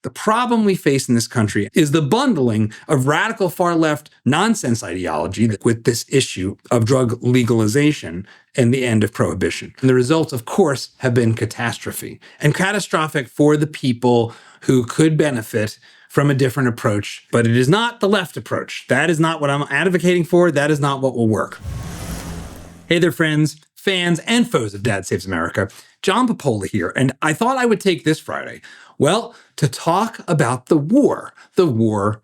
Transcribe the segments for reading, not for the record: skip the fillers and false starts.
The problem we face in this country is the bundling of radical far-left nonsense ideology with this issue of drug legalization and the end of prohibition. And the results, of course, have been catastrophe, and catastrophic for the people who could benefit from a different approach. But it is not the left approach. That is not what I'm advocating for. That is not what will work. Hey there, friends, fans, and foes of Dad Saves America. John Popola here, and I thought I would take this Friday, well, to talk about the war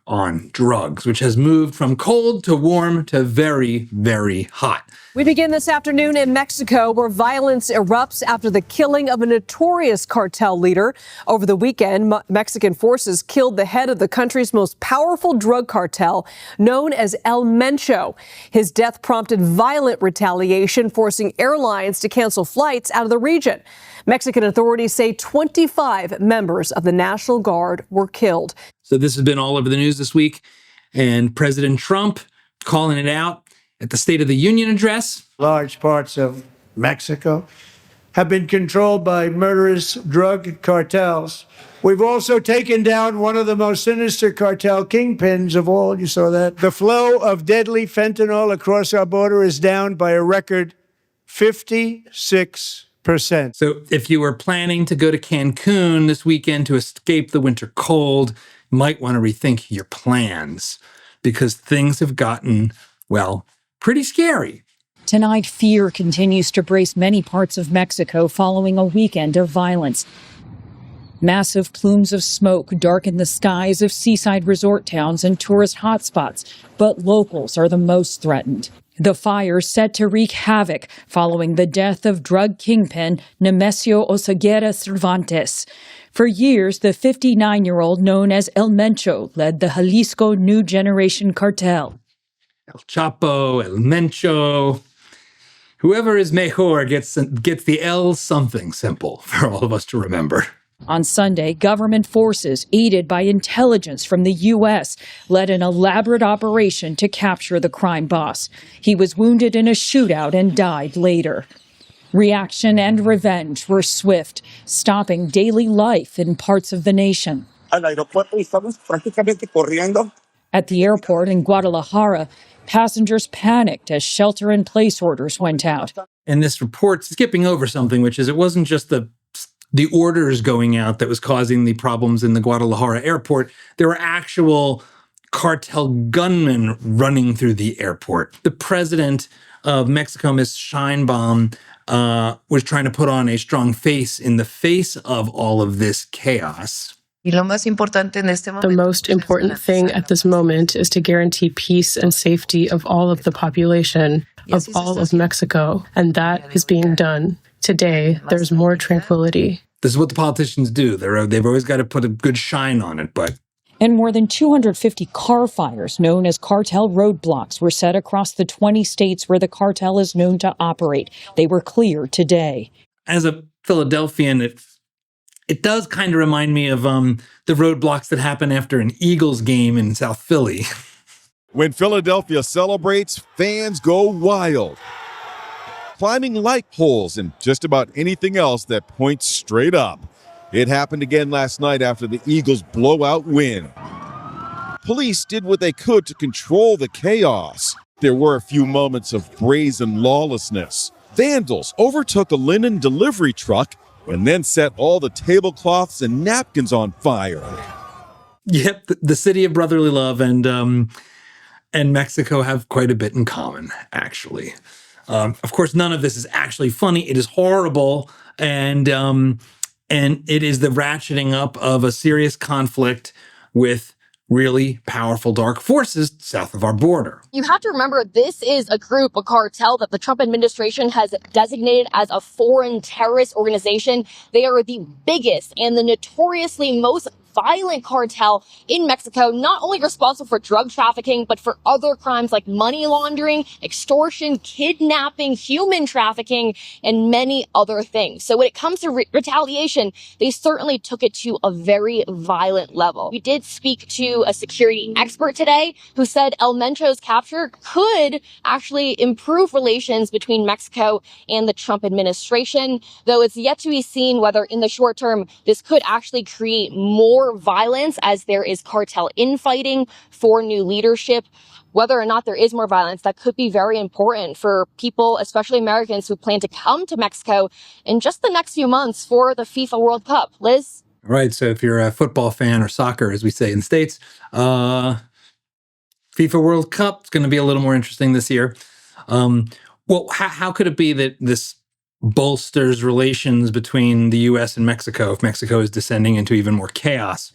on drugs, which has moved from cold to warm to very, very hot. We begin this afternoon in Mexico, where violence erupts after the killing of a notorious cartel leader. Over the weekend, Mexican forces killed the head of the country's most powerful drug cartel, known as El Mencho. His death prompted violent retaliation, forcing airlines to cancel flights out of the region. Mexican authorities say 25 members of the National Guard were killed. So this has been all over the news this week, and President Trump calling it out at the State of the Union address. Large parts of Mexico have been controlled by murderous drug cartels. We've also taken down one of the most sinister cartel kingpins of all. You saw that. The flow of deadly fentanyl across our border is down by a record 56%. So if you were planning to go to Cancun this weekend to escape the winter cold, you might want to rethink your plans, because things have gotten, well, pretty scary. Tonight, fear continues to brace many parts of Mexico following a weekend of violence. Massive plumes of smoke darken the skies of seaside resort towns and tourist hotspots, but locals are the most threatened. The fire set to wreak havoc following the death of drug kingpin Nemesio Oseguera Cervantes. For years, the 59-year-old known as El Mencho led the Jalisco New Generation Cartel. El Chapo, El Mencho, whoever is mejor gets the El something simple for all of us to remember. On Sunday, government forces, aided by intelligence from the U.S., led an elaborate operation to capture the crime boss. He was wounded in a shootout and died later. Reaction and revenge were swift, stopping daily life in parts of the nation. At the airport in Guadalajara, passengers panicked as shelter-in-place orders went out. And this report's skipping over something, which is it wasn't just the orders going out that was causing the problems in the Guadalajara airport. There were actual cartel gunmen running through the airport. The president of Mexico, Ms. Sheinbaum, was trying to put on a strong face in the face of all of this chaos. The most important thing at this moment is to guarantee peace and safety of all of the population, of all of Mexico, and that is being done. Today, there's more tranquility. This is what the politicians do. They've always got to put a good shine on it, but... And more than 250 car fires, known as cartel roadblocks, were set across the 20 states where the cartel is known to operate. They were cleared today. As a Philadelphian, it does kind of remind me of the roadblocks that happen after an Eagles game in South Philly. When Philadelphia celebrates, fans go wild, climbing light poles and just about anything else that points straight up. It happened again last night after the Eagles' blowout win. Police did what they could to control the chaos. There were a few moments of brazen lawlessness. Vandals overtook a linen delivery truck and then set all the tablecloths and napkins on fire. Yep, the city of brotherly love and Mexico have quite a bit in common, actually. Of course, none of this is actually funny. It is horrible, and it is the ratcheting up of a serious conflict with really powerful dark forces south of our border. You have to remember, this is a group, a cartel that the Trump administration has designated as a foreign terrorist organization. They are the biggest and the notoriously most violent cartel in Mexico, not only responsible for drug trafficking, but for other crimes like money laundering, extortion, kidnapping, human trafficking, and many other things. So when it comes to retaliation, they certainly took it to a very violent level. We did speak to to a security expert today who said El Mencho's capture could actually improve relations between Mexico and the Trump administration, though it's yet to be seen whether in the short term this could actually create more violence as there is cartel infighting for new leadership. Whether or not there is more violence, that could be very important for people, especially Americans who plan to come to Mexico in just the next few months for the FIFA World Cup. Liz? All right. So if you're a football fan or soccer, as we say in the States, FIFA World Cup is going to be a little more interesting this year. Well, how could it be that this bolsters relations between the U.S. and Mexico if Mexico is descending into even more chaos?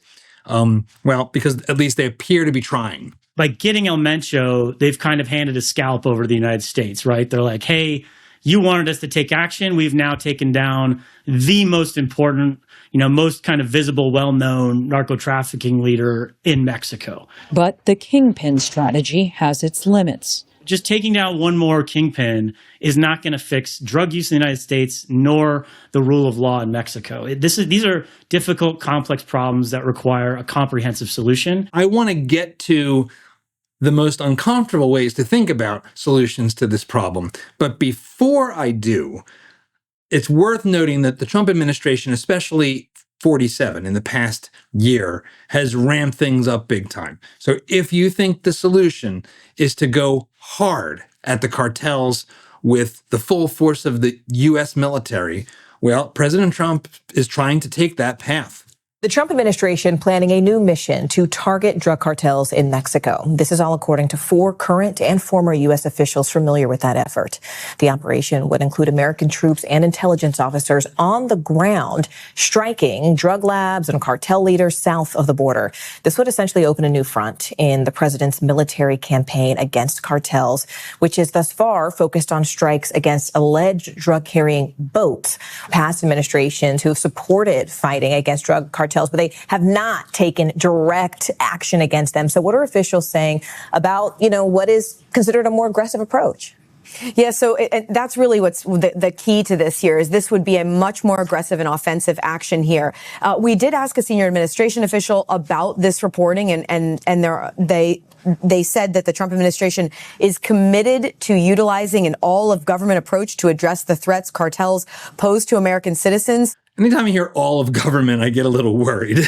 Well, because at least they appear to be trying. By getting El Mencho, they've kind of handed a scalp over to the United States, right? They're like, hey, you wanted us to take action. We've now taken down the most important, most kind of visible, well-known narco-trafficking leader in Mexico. But the kingpin strategy has its limits. Just taking down one more kingpin is not going to fix drug use in the United States nor the rule of law in Mexico. These are difficult, complex problems that require a comprehensive solution. I want to get to the most uncomfortable ways to think about solutions to this problem. But before I do, it's worth noting that the Trump administration, especially 47 in the past year, has ramped things up big time. So if you think the solution is to go hard at the cartels with the full force of the U.S. military, well, President Trump is trying to take that path. The Trump administration planning a new mission to target drug cartels in Mexico. This is all according to 4 current and former U.S. officials familiar with that effort. The operation would include American troops and intelligence officers on the ground striking drug labs and cartel leaders south of the border. This would essentially open a new front in the president's military campaign against cartels, which is thus far focused on strikes against alleged drug-carrying boats. Past administrations who have supported fighting against drug cartels, but they have not taken direct action against them. So what are officials saying about, what is considered a more aggressive approach? Yeah, so that's really what's the key to this here is this would be a much more aggressive and offensive action here. We did ask a senior administration official about this reporting, and they said that the Trump administration is committed to utilizing an all-of-government approach to address the threats cartels pose to American citizens. Anytime I hear all of government, I get a little worried.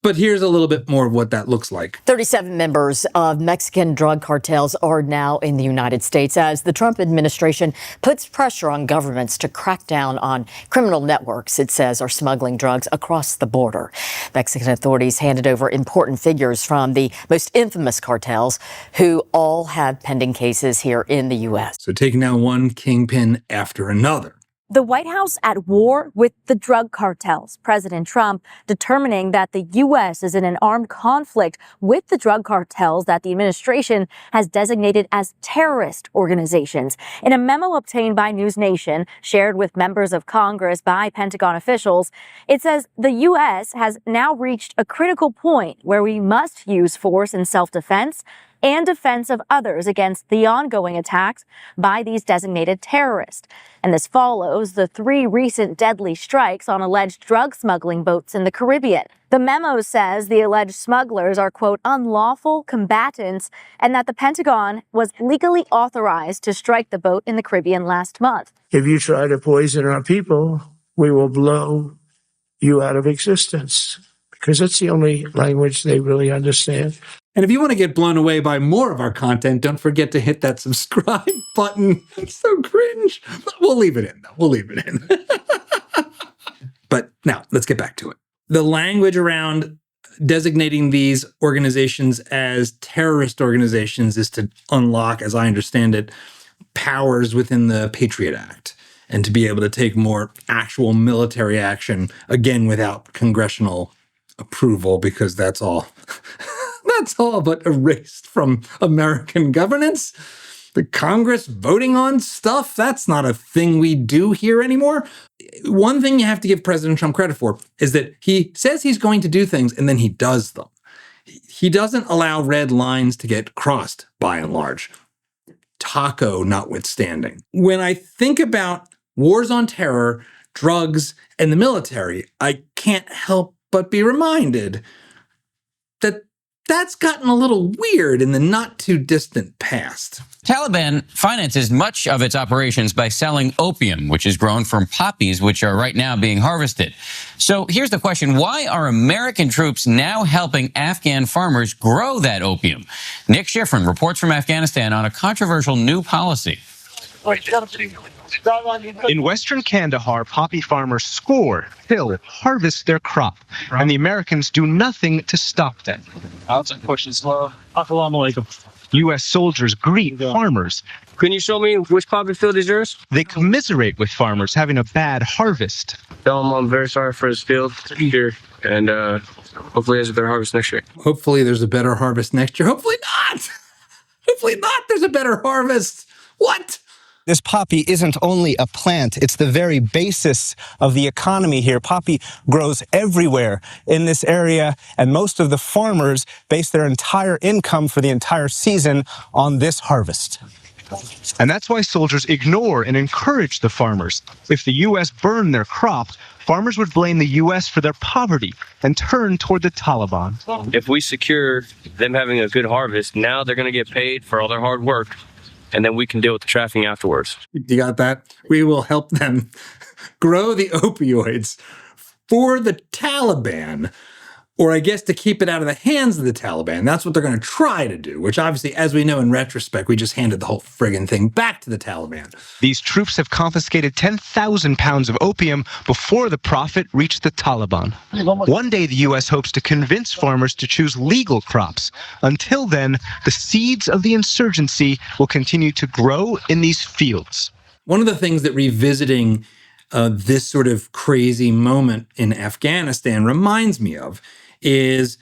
But here's a little bit more of what that looks like. 37 members of Mexican drug cartels are now in the United States as the Trump administration puts pressure on governments to crack down on criminal networks, it says, are smuggling drugs across the border. Mexican authorities handed over important figures from the most infamous cartels who all have pending cases here in the U.S. So taking down one kingpin after another. The White House at war with the drug cartels. President Trump determining that the U.S. is in an armed conflict with the drug cartels that the administration has designated as terrorist organizations. In a memo obtained by News Nation, shared with members of Congress by Pentagon officials, it says the U.S. has now reached a critical point where we must use force in self-defense and defense of others against the ongoing attacks by these designated terrorists. And this follows the 3 recent deadly strikes on alleged drug smuggling boats in the Caribbean. The memo says the alleged smugglers are, quote, unlawful combatants, and that the Pentagon was legally authorized to strike the boat in the Caribbean last month. If you try to poison our people, we will blow you out of existence, because it's the only language they really understand. And if you want to get blown away by more of our content, don't forget to hit that subscribe button. It's so cringe. We'll leave it in, though. We'll leave it in. But now, let's get back to it. The language around designating these organizations as terrorist organizations is to unlock, as I understand it, powers within the Patriot Act and to be able to take more actual military action, again, without congressional approval, because that's all but erased from American governance. The Congress voting on stuff, that's not a thing we do here anymore. One thing you have to give President Trump credit for is that he says he's going to do things and then he does them. He doesn't allow red lines to get crossed, by and large. Taco notwithstanding. When I think about wars on terror, drugs, and the military, I can't help but be reminded that that's gotten a little weird in the not too distant past. Taliban finances much of its operations by selling opium, which is grown from poppies, which are right now being harvested. So here's the question. Why are American troops now helping Afghan farmers grow that opium? Nick Schifrin reports from Afghanistan on a controversial new policy. In western Kandahar, poppy farmers score, kill, harvest their crop, and the Americans do nothing to stop them. U.S. soldiers greet farmers. Can you show me which poppy field is yours? They commiserate with farmers having a bad harvest. Tell them I'm very sorry for this field here, and hopefully there's a better harvest next year. Hopefully there's a better harvest next year. Hopefully not. Hopefully not. There's a better harvest. What? This poppy isn't only a plant, it's the very basis of the economy here. Poppy grows everywhere in this area, and most of the farmers base their entire income for the entire season on this harvest. And that's why soldiers ignore and encourage the farmers. If the U.S. burned their crops, farmers would blame the U.S. for their poverty and turn toward the Taliban. If we secure them having a good harvest, now they're going to get paid for all their hard work, and then we can deal with the trafficking afterwards. You got that? We will help them grow the opioids for the Taliban, or I guess to keep it out of the hands of the Taliban. That's what they're going to try to do, which obviously, as we know in retrospect, we just handed the whole friggin' thing back to the Taliban. These troops have confiscated 10,000 pounds of opium before the profit reached the Taliban. One day, the U.S. hopes to convince farmers to choose legal crops. Until then, the seeds of the insurgency will continue to grow in these fields. One of the things that revisiting this sort of crazy moment in Afghanistan reminds me of is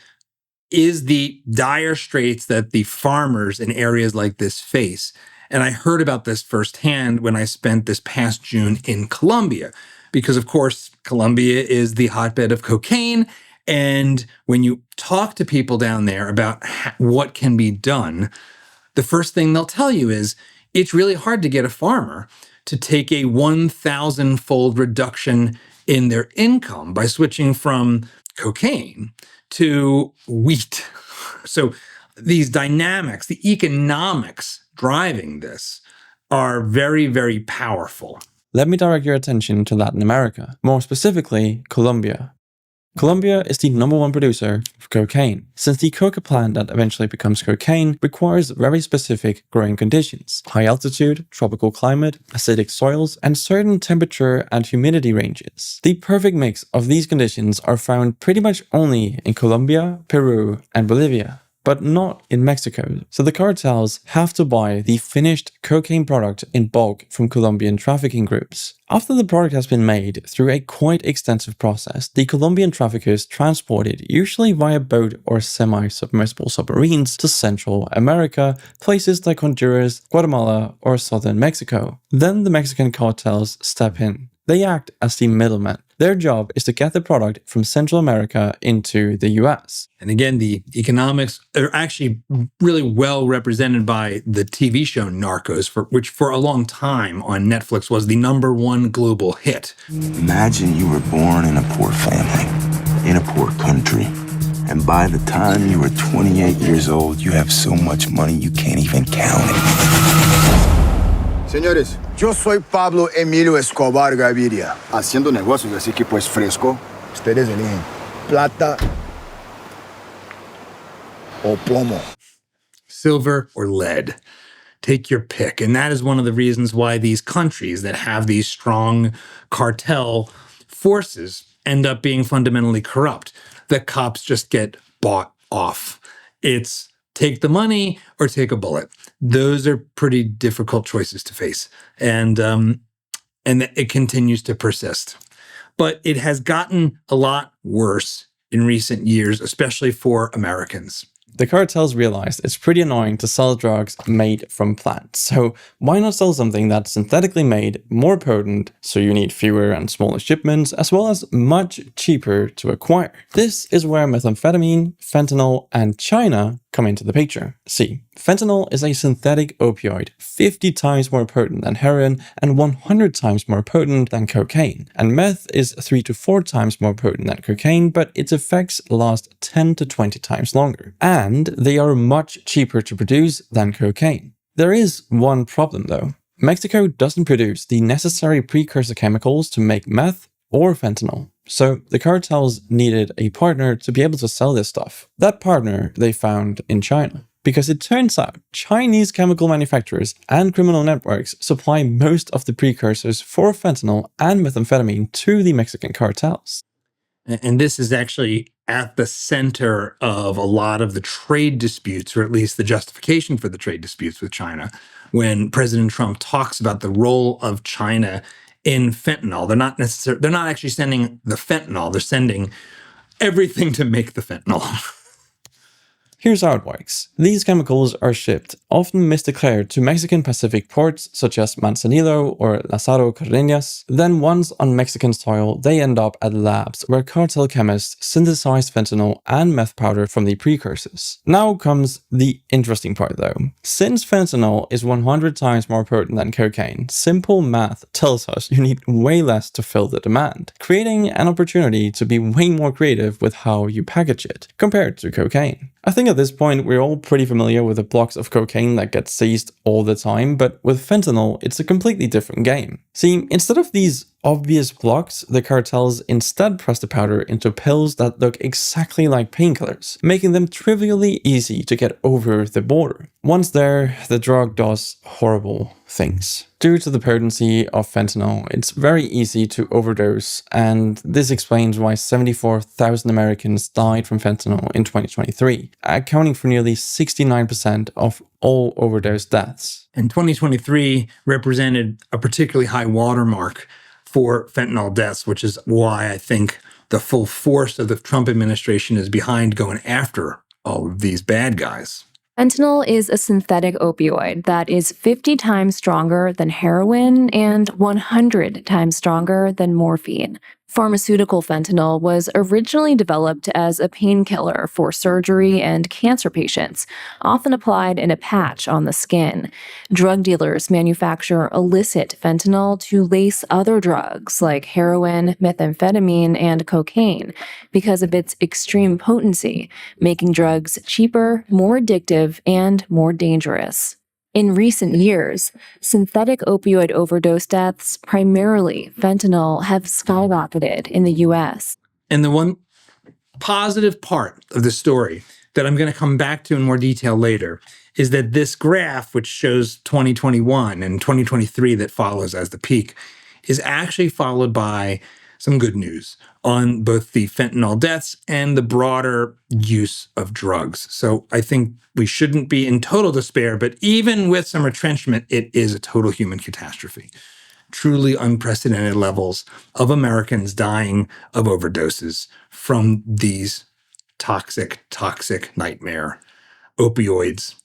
the dire straits that the farmers in areas like this face. And I heard about this firsthand when I spent this past June in Colombia, because of course, Colombia is the hotbed of cocaine. And when you talk to people down there about what can be done, the first thing they'll tell you is it's really hard to get a farmer to take a 1,000-fold reduction in their income by switching from cocaine to wheat. So these dynamics, the economics driving this are very, very powerful. Let me direct your attention to Latin America, more specifically Colombia. Colombia is the #1 producer of cocaine, since the coca plant that eventually becomes cocaine requires very specific growing conditions: high altitude, tropical climate, acidic soils, and certain temperature and humidity ranges. The perfect mix of these conditions are found pretty much only in Colombia, Peru, and Bolivia, but not in Mexico. So the cartels have to buy the finished cocaine product in bulk from Colombian trafficking groups. After the product has been made through a quite extensive process, the Colombian traffickers transport it, usually via boat or semi-submersible submarines, to Central America, places like Honduras, Guatemala, or southern Mexico. Then the Mexican cartels step in. They act as the middlemen. Their job is to get the product from Central America into the US. And again, the economics are actually really well represented by the TV show Narcos, which for a long time on Netflix was the #1 global hit. Imagine you were born in a poor family, in a poor country, and by the time you were 28 years old, you have so much money you can't even count it. Señores, yo soy Pablo Emilio Escobar Gaviria, haciendo negocios, así que pues fresco. Ustedes eligen plata o plomo. Silver or lead. Take your pick. And that is one of the reasons why these countries that have these strong cartel forces end up being fundamentally corrupt. The cops just get bought off. It's take the money or take a bullet. Those are pretty difficult choices to face. And it continues to persist. But it has gotten a lot worse in recent years, especially for Americans. The cartels realized it's pretty annoying to sell drugs made from plants, so why not sell something that's synthetically made, more potent, so you need fewer and smaller shipments, as well as much cheaper to acquire. This is where methamphetamine, fentanyl, and China come into the picture. See, fentanyl is a synthetic opioid 50 times more potent than heroin and 100 times more potent than cocaine. And meth is 3 to 4 times more potent than cocaine, but its effects last 10 to 20 times longer. And they are much cheaper to produce than cocaine. There is one problem though. Mexico doesn't produce the necessary precursor chemicals to make meth or fentanyl. So the cartels needed a partner to be able to sell this stuff. That partner they found in China. Because it turns out Chinese chemical manufacturers and criminal networks supply most of the precursors for fentanyl and methamphetamine to the Mexican cartels. And this is actually at the center of a lot of the trade disputes, or at least the justification for the trade disputes with China, when President Trump talks about the role of China in fentanyl. They're not actually sending the fentanyl, they're sending everything to make the fentanyl. Here's how it works. These chemicals are shipped, often misdeclared, to Mexican Pacific ports such as Manzanillo or Lázaro Cárdenas. Then once on Mexican soil, they end up at labs where cartel chemists synthesize fentanyl and meth powder from the precursors. Now comes the interesting part though. Since fentanyl is 100 times more potent than cocaine, simple math tells us you need way less to fill the demand, creating an opportunity to be way more creative with how you package it, compared to cocaine. I think at this point we're all pretty familiar with the blocks of cocaine that get seized all the time, but with fentanyl it's a completely different game. See, instead of these obvious blocks, the cartels instead press the powder into pills that look exactly like painkillers, making them trivially easy to get over the border. Once there, the drug does horrible things. Due to the potency of fentanyl, it's very easy to overdose, and this explains why 74,000 Americans died from fentanyl in 2023, accounting for nearly 69% of all overdose deaths. And 2023 represented a particularly high watermark for fentanyl deaths, which is why I think the full force of the Trump administration is behind going after all of these bad guys. Fentanyl is a synthetic opioid that is 50 times stronger than heroin and 100 times stronger than morphine. Pharmaceutical fentanyl was originally developed as a painkiller for surgery and cancer patients, often applied in a patch on the skin. Drug dealers manufacture illicit fentanyl to lace other drugs like heroin, methamphetamine, and cocaine because of its extreme potency, making drugs cheaper, more addictive, and more dangerous. In recent years, synthetic opioid overdose deaths, primarily fentanyl, have skyrocketed in the U.S. And the one positive part of the story that I'm going to come back to in more detail later is that this graph, which shows 2021 and 2023 that follows as the peak, is actually followed by some good news on both the fentanyl deaths and the broader use of drugs. So I think we shouldn't be in total despair, but even with some retrenchment, it is a total human catastrophe. Truly unprecedented levels of Americans dying of overdoses from these toxic nightmare opioids,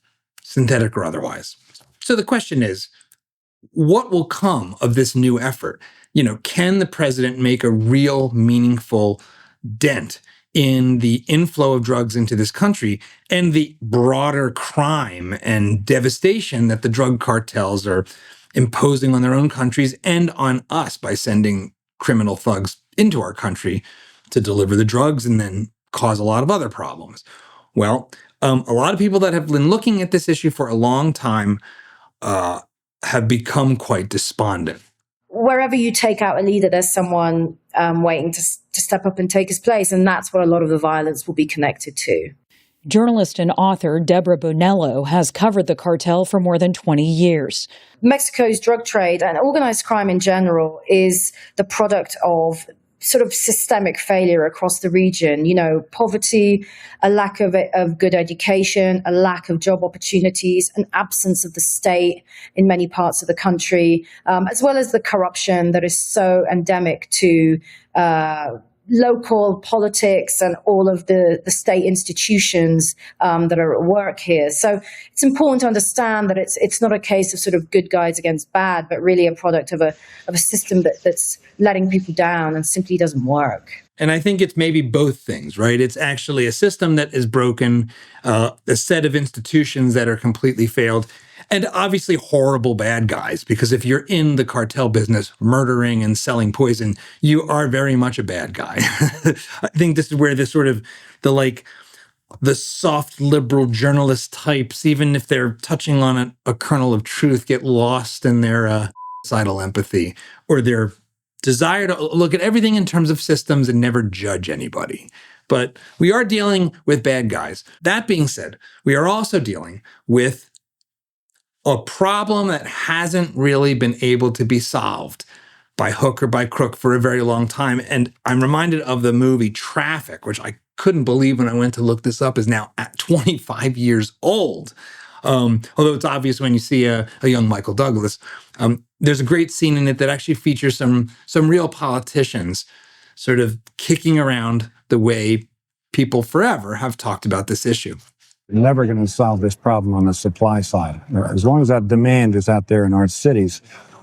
synthetic or otherwise. So the question is, what will come of this new effort? Can the president make a real meaningful dent in the inflow of drugs into this country and the broader crime and devastation that the drug cartels are imposing on their own countries and on us by sending criminal thugs into our country to deliver the drugs and then cause a lot of other problems? Well, a lot of people that have been looking at this issue for a long time have become quite despondent. Wherever you take out a leader, there's someone waiting to step up and take his place. And that's what a lot of the violence will be connected to. Journalist and author Deborah Bonello has covered the cartel for more than 20 years. Mexico's drug trade and organized crime in general is the product of sort of systemic failure across the region. Poverty, a lack of good education, a lack of job opportunities, an absence of the state in many parts of the country, as well as the corruption that is so endemic to local politics and all of the state institutions that are at work here. So it's important to understand that it's not a case of sort of good guys against bad, but really a product of a system that's letting people down and simply doesn't work. And I think it's maybe both things, right? It's actually a system that is broken, a set of institutions that are completely failed, and obviously horrible bad guys, because if you're in the cartel business, murdering and selling poison, you are very much a bad guy. I think this is where the sort of the soft liberal journalist types, even if they're touching on a kernel of truth, get lost in their suicidal empathy or their desire to look at everything in terms of systems and never judge anybody. But we are dealing with bad guys. That being said, we are also dealing with a problem that hasn't really been able to be solved by hook or by crook for a very long time. And I'm reminded of the movie Traffic, which I couldn't believe when I went to look this up, is now at 25 years old. Although it's obvious when you see a young Michael Douglas. There's a great scene in it that actually features some real politicians sort of kicking around the way people forever have talked about this issue. You're never going to solve this problem on the supply side. As long as that demand is out there in our cities,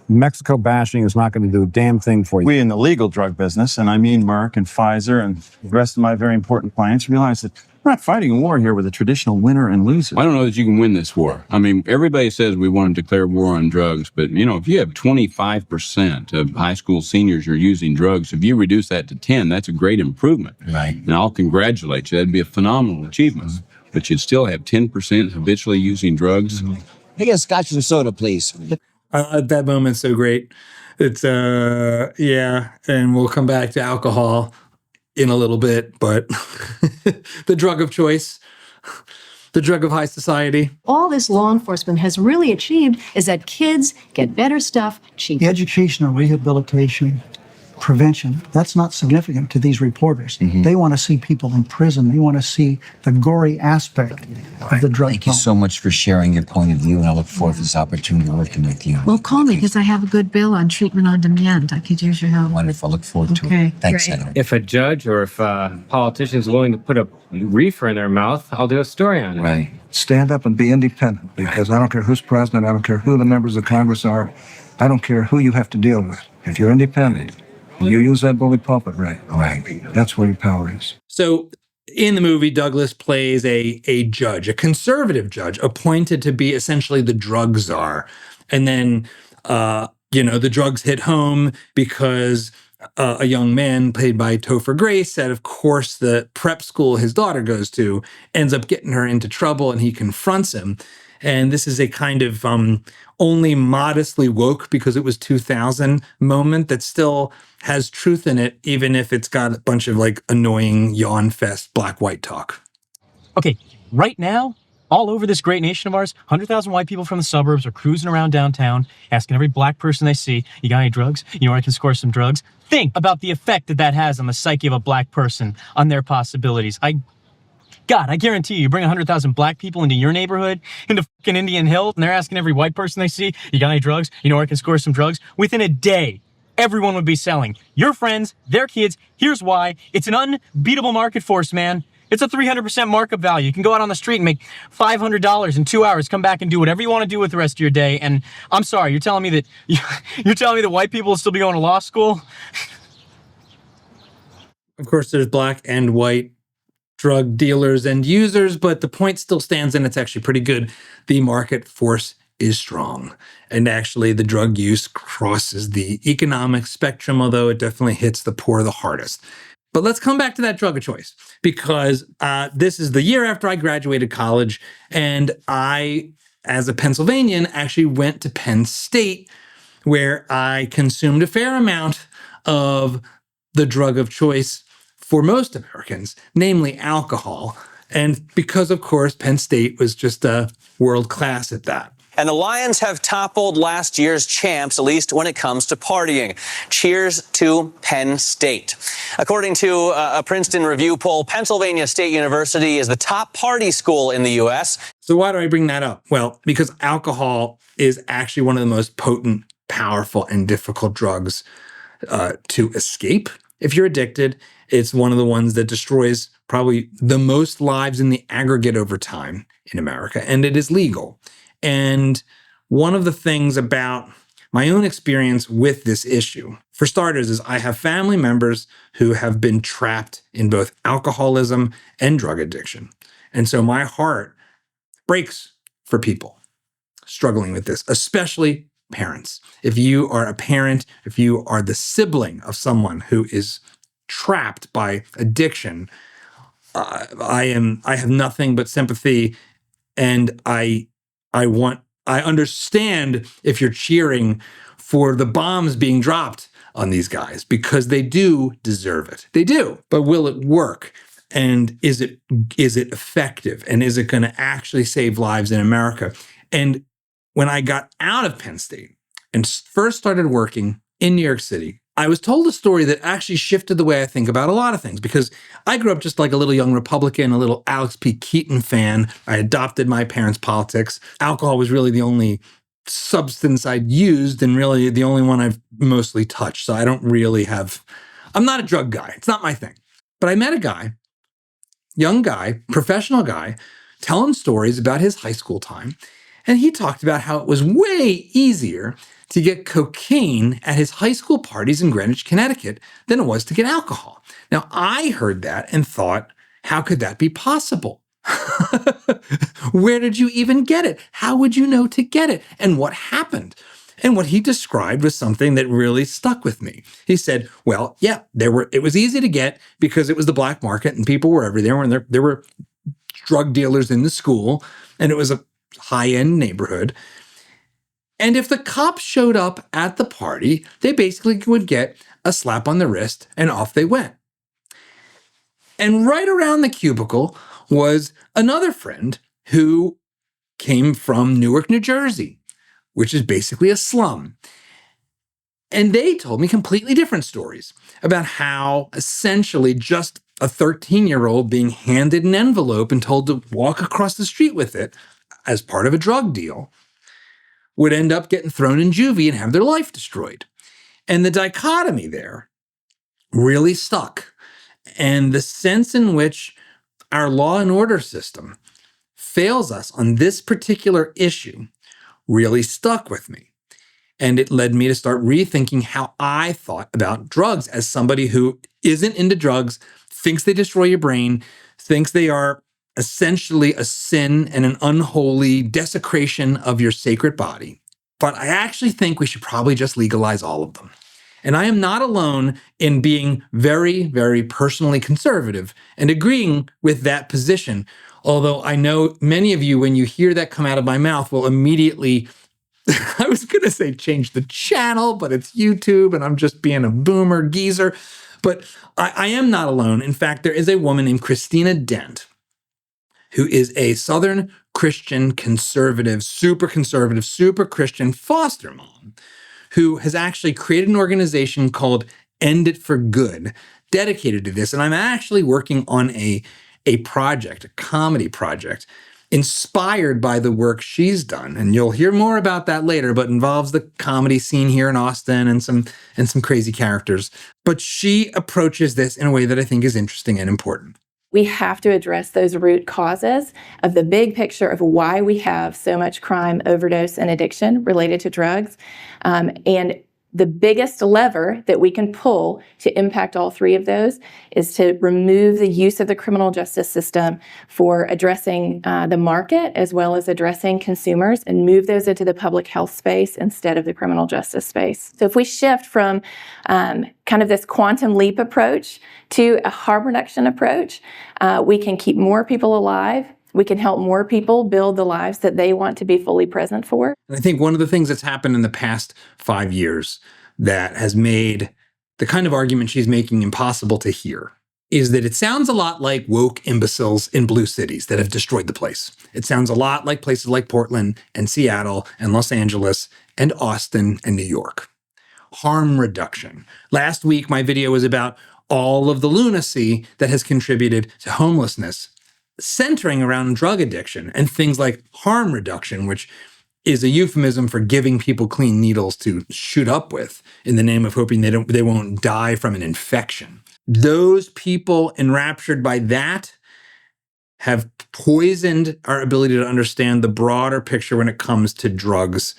Mexico bashing is not going to do a damn thing for you. We in the legal drug business, and I mean Merck and Pfizer and the rest of my very important clients, realize that we're not fighting a war here with a traditional winner and loser. I don't know that you can win this war. I mean, everybody says we want to declare war on drugs, but, you know, if you have 25% of high school seniors are using drugs, if you reduce that to 10, that's a great improvement. Right. And I'll congratulate you. That'd be a phenomenal achievement. But you'd still have 10% habitually using drugs. I get a scotch and soda, please. That moment's so great. It's, yeah, and we'll come back to alcohol in a little bit, but the drug of choice, the drug of high society. All this law enforcement has really achieved is that kids get better stuff cheaper. Educational rehabilitation, prevention, that's not significant to these reporters. They want to see people in prison. They want to see the gory aspect of the drug. Thank you so much for sharing your point of view, and I look forward to this opportunity working with you. Well, call me because I have a good bill on treatment on demand. I could use your help. Wonderful. Look forward to it. Thanks, Senator. If a judge or if a politician is willing to put a reefer in their mouth, I'll do a story on it. Right. Stand up and be independent, because I don't care who's president, I don't care who the members of Congress are, I don't care who you have to deal with. If you're independent, you use that bully pulpit, right? That's where your power is. So in the movie, Douglas plays a judge, a conservative judge, appointed to be essentially the drug czar. And then, the drugs hit home because a young man played by Topher Grace said, of course, the prep school his daughter goes to ends up getting her into trouble, and he confronts him. And this is a kind of only modestly woke because it was 2000 moment that still has truth in it, even if it's got a bunch of like annoying yawn fest black-white talk. Okay, right now, all over this great nation of ours, 100,000 white people from the suburbs are cruising around downtown, asking every black person they see, you got any drugs? You know where I can score some drugs? Think about the effect that has on the psyche of a black person, on their possibilities. God, I guarantee you bring 100,000 black people into your neighborhood, into fucking Indian Hill, and they're asking every white person they see, you got any drugs? You know where I can score some drugs? Within a day, everyone would be selling. Your friends, their kids, here's why. It's an unbeatable market force, man. It's a 300% markup value. You can go out on the street and make $500 in 2 hours, come back and do whatever you want to do with the rest of your day. And I'm sorry, you're telling me that white people will still be going to law school? Of course, there's black and white drug dealers and users, but the point still stands, and it's actually pretty good. The market force is strong, and actually the drug use crosses the economic spectrum, although it definitely hits the poor the hardest. But let's come back to that drug of choice, because this is the year after I graduated college, and I, as a Pennsylvanian, actually went to Penn State, where I consumed a fair amount of the drug of choice for most Americans, namely alcohol. And because, of course, Penn State was just world class at that. And the Lions have toppled last year's champs, at least when it comes to partying. Cheers to Penn State. According to a Princeton review poll, Pennsylvania State University is the top party school in the U.S. So why do I bring that up? Well, because alcohol is actually one of the most potent, powerful, and difficult drugs to escape if you're addicted, It's one of the ones that destroys probably the most lives in the aggregate over time in America, and it is legal. And one of the things about my own experience with this issue, for starters, is I have family members who have been trapped in both alcoholism and drug addiction. And so my heart breaks for people struggling with this, especially parents. If you are a parent, if you are the sibling of someone who is trapped by addiction, I have nothing but sympathy, and I understand if you're cheering for the bombs being dropped on these guys, because they do deserve it. They do. But will it work? And is it effective? And is it going to actually save lives in America? And when I got out of Penn State and first started working in New York City, I was told a story that actually shifted the way I think about a lot of things, because I grew up just like a little young Republican, a little Alex P. Keaton fan. I adopted my parents' politics. Alcohol was really the only substance I'd used, and really the only one I've mostly touched. So I'm not a drug guy. It's not my thing. But I met a guy, young guy, professional guy, telling stories about his high school time. And he talked about how it was way easier to get cocaine at his high school parties in Greenwich, Connecticut, than it was to get alcohol. Now, I heard that and thought, how could that be possible? Where did you even get it? How would you know to get it? And what happened? And what he described was something that really stuck with me. He said, well, yeah, it was easy to get because it was the black market and people were everywhere, and there were drug dealers in the school, and it was a high-end neighborhood. And if the cops showed up at the party, they basically would get a slap on the wrist and off they went. And right around the cubicle was another friend who came from Newark, New Jersey, which is basically a slum. And they told me completely different stories about how essentially just a 13-year-old being handed an envelope and told to walk across the street with it as part of a drug deal would end up getting thrown in juvie and have their life destroyed. And the dichotomy there really stuck. And the sense in which our law and order system fails us on this particular issue really stuck with me. And it led me to start rethinking how I thought about drugs as somebody who isn't into drugs, thinks they destroy your brain, thinks they are essentially a sin and an unholy desecration of your sacred body. But I actually think we should probably just legalize all of them. And I am not alone in being very, very personally conservative and agreeing with that position. Although I know many of you, when you hear that come out of my mouth, will immediately, I was going to say change the channel, but it's YouTube and I'm just being a boomer geezer. But I am not alone. In fact, there is a woman named Christina Dent, who is a Southern Christian conservative, super Christian foster mom, who has actually created an organization called End It for Good, dedicated to this. And I'm actually working on a project, a comedy project, inspired by the work she's done. And you'll hear more about that later, but involves the comedy scene here in Austin and some crazy characters. But she approaches this in a way that I think is interesting and important. We have to address those root causes of the big picture of why we have so much crime, overdose, and addiction related to drugs. And the biggest lever that we can pull to impact all three of those is to remove the use of the criminal justice system for addressing the market as well as addressing consumers, and move those into the public health space instead of the criminal justice space. So if we shift from kind of this quantum leap approach to a harm reduction approach, we can keep more people alive. We can help more people build the lives that they want to be fully present for. And I think one of the things that's happened in the past 5 years that has made the kind of argument she's making impossible to hear is that it sounds a lot like woke imbeciles in blue cities that have destroyed the place. It sounds a lot like places like Portland and Seattle and Los Angeles and Austin and New York. Harm reduction. Last week, my video was about all of the lunacy that has contributed to homelessness, centering around drug addiction and things like harm reduction, which is a euphemism for giving people clean needles to shoot up with in the name of hoping they won't die from an infection. Those people enraptured by that have poisoned our ability to understand the broader picture when it comes to drugs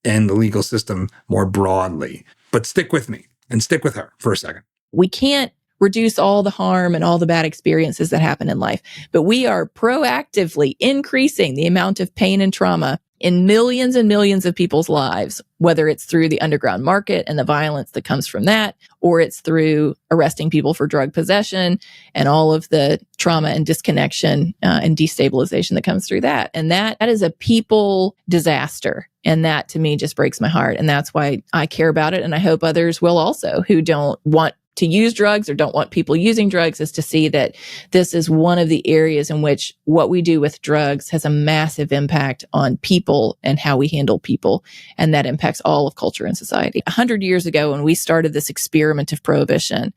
and the legal system more broadly. But stick with me and stick with her for a second. We can't reduce all the harm and all the bad experiences that happen in life, but we are proactively increasing the amount of pain and trauma in millions and millions of people's lives, whether it's through the underground market and the violence that comes from that, or it's through arresting people for drug possession and all of the trauma and disconnection and destabilization that comes through that. And that is a people disaster. And that to me just breaks my heart. And that's why I care about it. And I hope others will also, who don't want to use drugs or don't want people using drugs, is to see that this is one of the areas in which what we do with drugs has a massive impact on people and how we handle people. And that impacts all of culture and society. 100 years ago, when we started this experiment of prohibition,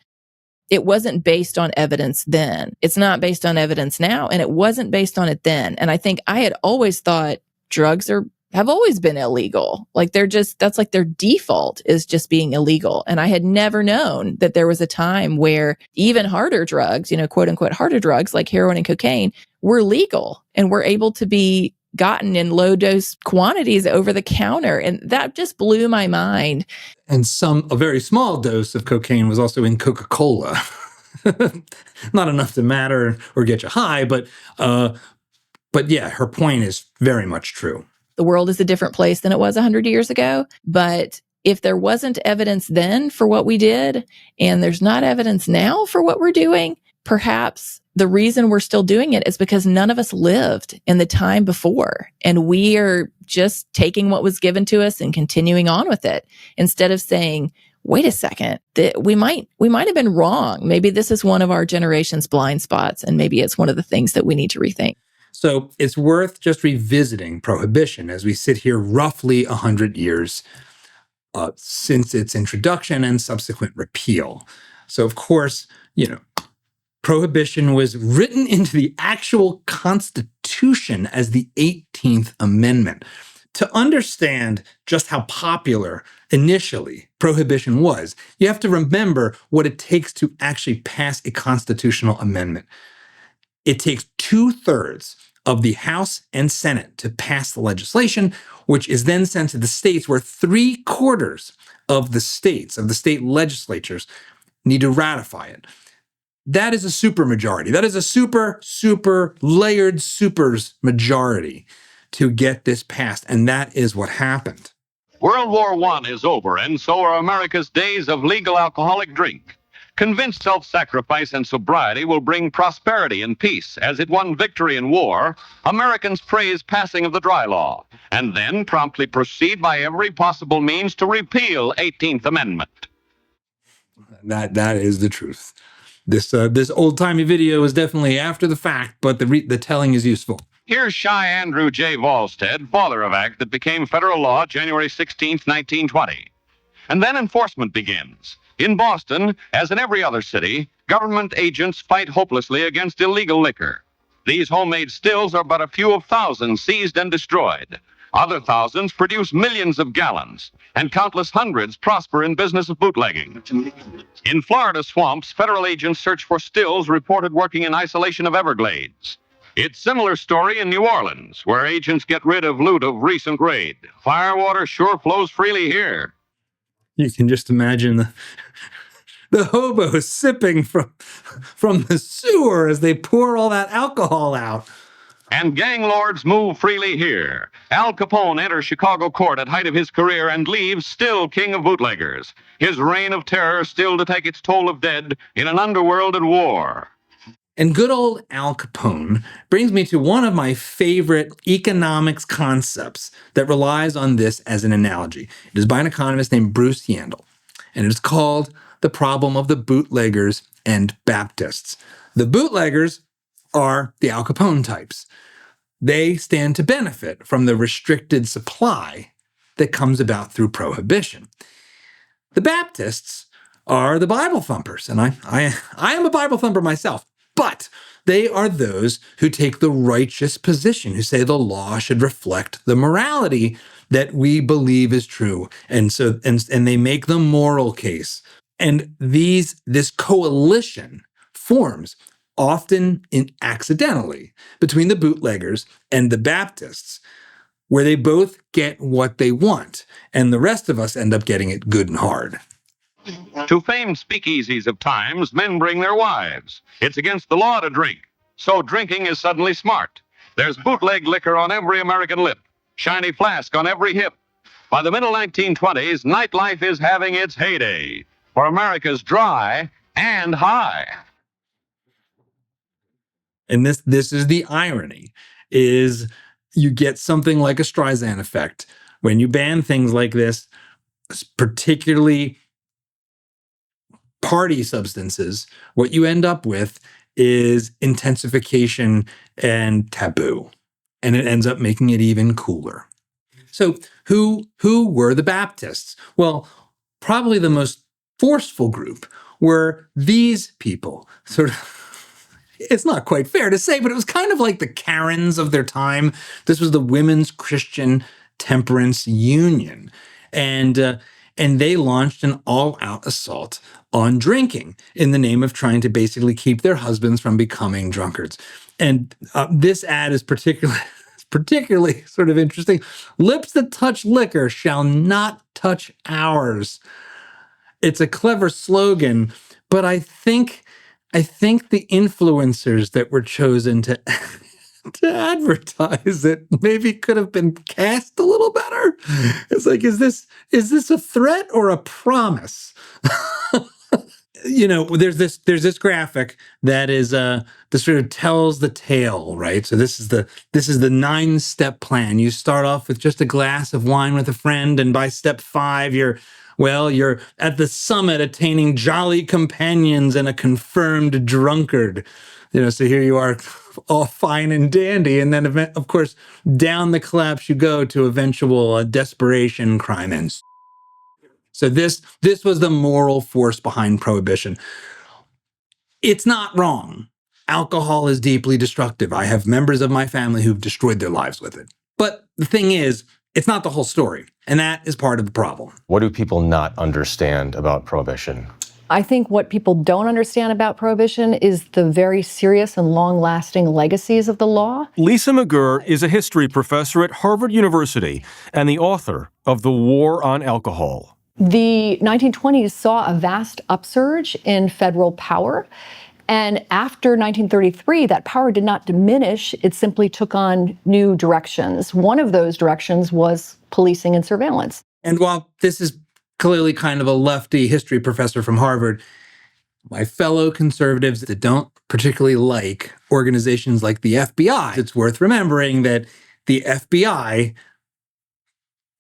it wasn't based on evidence then. It's not based on evidence now. And it wasn't based on it then. And I think I had always thought drugs have always been illegal. Like that's like their default is just being illegal. And I had never known that there was a time where even harder drugs, quote unquote, harder drugs like heroin and cocaine were legal and were able to be gotten in low dose quantities over the counter. And that just blew my mind. And a very small dose of cocaine was also in Coca-Cola. Not enough to matter or get you high, but yeah, her point is very much true. The world is a different place than it was 100 years ago. But if there wasn't evidence then for what we did, and there's not evidence now for what we're doing, perhaps the reason we're still doing it is because none of us lived in the time before. And we are just taking what was given to us and continuing on with it instead of saying, wait a second, we might have been wrong. Maybe this is one of our generation's blind spots. And maybe it's one of the things that we need to rethink. So it's worth just revisiting prohibition as we sit here roughly 100 years since its introduction and subsequent repeal. So, of course, prohibition was written into the actual Constitution as the 18th Amendment. To understand just how popular initially prohibition was, you have to remember what it takes to actually pass a constitutional amendment. It takes 2/3 of the House and Senate to pass the legislation, which is then sent to the states, where 3/4 of the state legislatures, need to ratify it. That is a supermajority. That is a super layered supers majority to get this passed. And that is what happened. World War I is over, and so are America's days of legal alcoholic drink. Convinced self-sacrifice and sobriety will bring prosperity and peace. As it won victory in war, Americans praise passing of the dry law, and then promptly proceed by every possible means to repeal 18th Amendment. That is the truth. This old-timey video is definitely after the fact, but the telling is useful. Here's Shy Andrew J. Volstead, father of Act that became federal law January 16, 1920. And then enforcement begins. In Boston, as in every other city, government agents fight hopelessly against illegal liquor. These homemade stills are but a few of thousands seized and destroyed. Other thousands produce millions of gallons, and countless hundreds prosper in business of bootlegging. In Florida swamps, federal agents search for stills reported working in isolation of Everglades. It's similar story in New Orleans, where agents get rid of loot of recent raid. Firewater sure flows freely here. You can just imagine the hobos sipping from the sewer as they pour all that alcohol out. And gang lords move freely here. Al Capone enters Chicago court at height of his career and leaves still king of bootleggers. His reign of terror still to take its toll of dead in an underworld at war. And good old Al Capone brings me to one of my favorite economics concepts that relies on this as an analogy. It is by an economist named Bruce Yandel, and it is called the problem of the bootleggers and Baptists. The bootleggers are the Al Capone types. They stand to benefit from the restricted supply that comes about through prohibition. The Baptists are the Bible thumpers, and I am a Bible thumper myself. But they are those who take the righteous position, who say the law should reflect the morality that we believe is true. And they make the moral case And this coalition forms, often accidentally, between the bootleggers and the Baptists, where they both get what they want, and the rest of us end up getting it good and hard. To famed speakeasies of times, men bring their wives. It's against the law to drink, so drinking is suddenly smart. There's bootleg liquor on every American lip, shiny flask on every hip. By the middle 1920s, nightlife is having its heyday, for America's dry and high. And this is the irony, is you get something like a Streisand effect. When you ban things like this, particularly party substances, what you end up with is intensification and taboo. And it ends up making it even cooler. So who were the Baptists? Well, probably the most forceful group were these people. Sort of, it's not quite fair to say, but it was kind of like the Karens of their time. This was the Women's Christian Temperance Union. And they launched an all-out assault on drinking in the name of trying to basically keep their husbands from becoming drunkards. And this ad is particularly sort of interesting. Lips that touch liquor shall not touch ours. It's a clever slogan, but I think the influencers that were chosen to advertise it maybe could have been cast a little better. It's like, is this a threat or a promise? There's this graphic that is that sort of tells the tale, right? So this is the 9-step plan. You start off with just a glass of wine with a friend, and by step 5, you're at the summit, attaining jolly companions and a confirmed drunkard. So here you are, all fine and dandy, and then of course down the collapse you go to eventual desperation, crime, and so this was the moral force behind Prohibition. It's not wrong. Alcohol is deeply destructive. I have members of my family who've destroyed their lives with it. But the thing is, it's not the whole story, and that is part of the problem. What do people not understand about Prohibition? I think what people don't understand about Prohibition is the very serious and long-lasting legacies of the law. Lisa McGurr is a history professor at Harvard University and the author of The War on Alcohol. The 1920s saw a vast upsurge in federal power. And after 1933, that power did not diminish. It simply took on new directions. One of those directions was policing and surveillance. And while this is clearly kind of a lefty history professor from Harvard, my fellow conservatives that don't particularly like organizations like the FBI, it's worth remembering that the FBI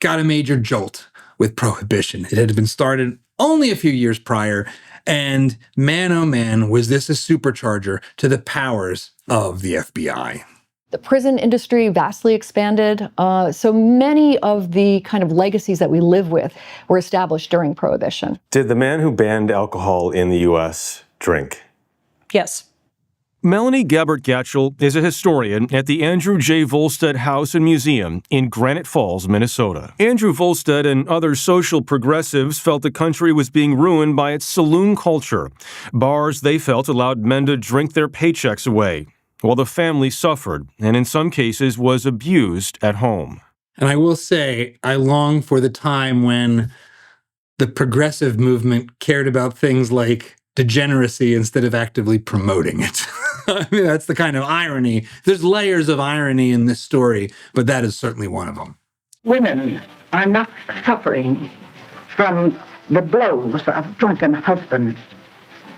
got a major jolt with Prohibition. It had been started only a few years prior, and man, oh man, was this a supercharger to the powers of the FBI. The prison industry vastly expanded. So many of the kind of legacies that we live with were established during Prohibition. Did the man who banned alcohol in the U.S. drink? Yes. Melanie Gabbert-Gatchell is a historian at the Andrew J. Volstead House and Museum in Granite Falls, Minnesota. Andrew Volstead and other social progressives felt the country was being ruined by its saloon culture. Bars, they felt, allowed men to drink their paychecks away, while the family suffered, and in some cases was abused at home. And I will say, I long for the time when the progressive movement cared about things like degeneracy instead of actively promoting it. I mean, that's the kind of irony. There's layers of irony in this story, but that is certainly one of them. Women are not suffering from the blows of drunken husbands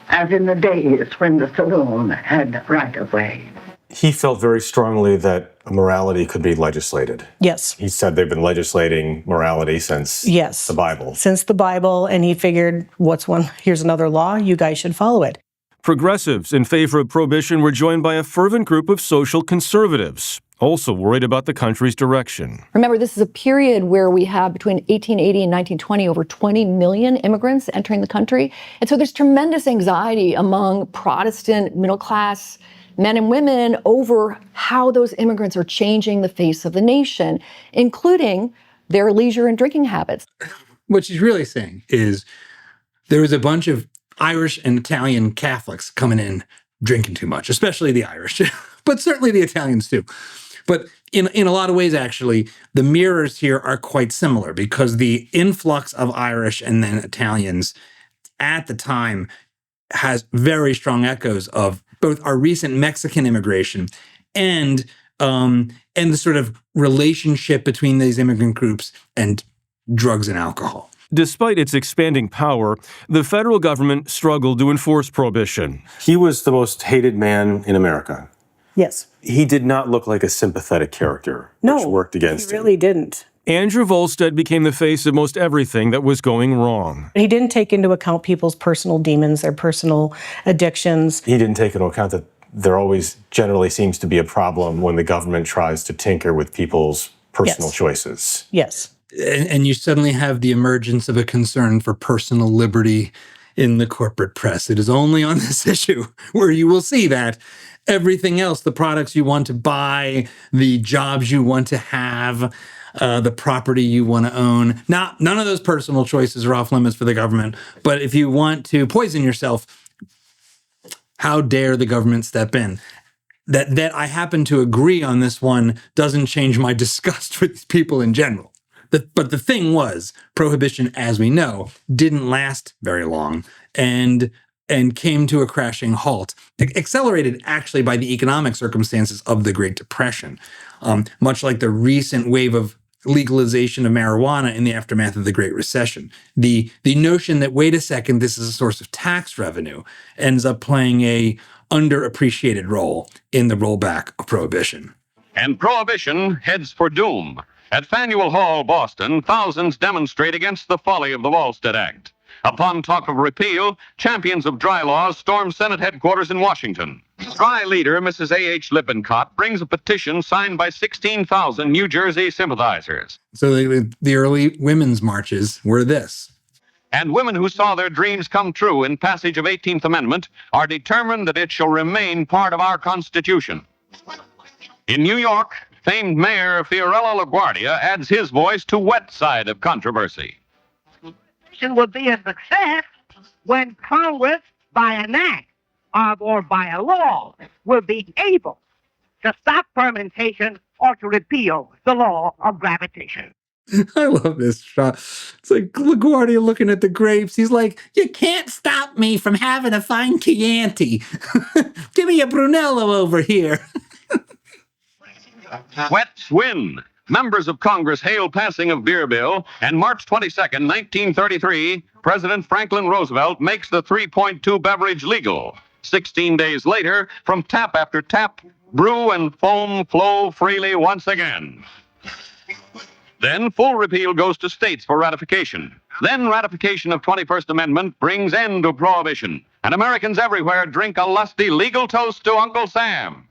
as in the days when the saloon had right of way. He felt very strongly that morality could be legislated. Yes. He said they've been legislating morality since the Bible. Since the Bible, and he figured, here's another law, you guys should follow it. Progressives in favor of Prohibition were joined by a fervent group of social conservatives, also worried about the country's direction. Remember, this is a period where we have between 1880 and 1920 over 20 million immigrants entering the country. And so there's tremendous anxiety among Protestant middle-class men and women over how those immigrants are changing the face of the nation, including their leisure and drinking habits. What she's really saying is, there was a bunch of Irish and Italian Catholics coming in drinking too much, especially the Irish, but certainly the Italians too. But in a lot of ways, actually, the mirrors here are quite similar because the influx of Irish and then Italians at the time has very strong echoes of both our recent Mexican immigration and the sort of relationship between these immigrant groups and drugs and alcohol. Despite its expanding power, the federal government struggled to enforce prohibition. He was the most hated man in America. Yes. He did not look like a sympathetic character, which worked against he really didn't. Andrew Volstead became the face of most everything that was going wrong. He didn't take into account people's personal demons, their personal addictions. He didn't take into account that there always generally seems to be a problem when the government tries to tinker with people's personal choices. Yes. And you suddenly have the emergence of a concern for personal liberty in the corporate press. It is only on this issue where you will see that. Everything else, the products you want to buy, the jobs you want to have, the property you want to own. Now, none of those personal choices are off limits for the government. But if you want to poison yourself, how dare the government step in? That I happen to agree on this one doesn't change my disgust for these people in general. But the thing was, prohibition, as we know, didn't last very long and came to a crashing halt, accelerated actually by the economic circumstances of the Great Depression, much like the recent wave of legalization of marijuana in the aftermath of the Great Recession. The notion that, wait a second, this is a source of tax revenue ends up playing a underappreciated role in the rollback of prohibition. And prohibition heads for doom. At Faneuil Hall, Boston, thousands demonstrate against the folly of the Volstead Act. Upon talk of repeal, champions of dry laws storm Senate headquarters in Washington. Dry leader Mrs. A.H. Lippincott brings a petition signed by 16,000 New Jersey sympathizers. So the early women's marches were this. And women who saw their dreams come true in passage of 18th Amendment are determined that it shall remain part of our Constitution. In New York, famed Mayor Fiorello LaGuardia adds his voice to wet side of controversy. Will be a success when Congress, by an act or by a law, will be able to stop fermentation or to repeal the law of gravitation. I love this shot. It's like LaGuardia looking at the grapes. He's like, you can't stop me from having a fine Chianti. Give me a Brunello over here. Wets win. Members of Congress hail passing of beer bill, and March 22nd, 1933, President Franklin Roosevelt makes the 3.2 beverage legal. 16 days later, from tap after tap, brew and foam flow freely once again. Then full repeal goes to states for ratification. Then ratification of 21st Amendment brings end to prohibition, and Americans everywhere drink a lusty legal toast to Uncle Sam.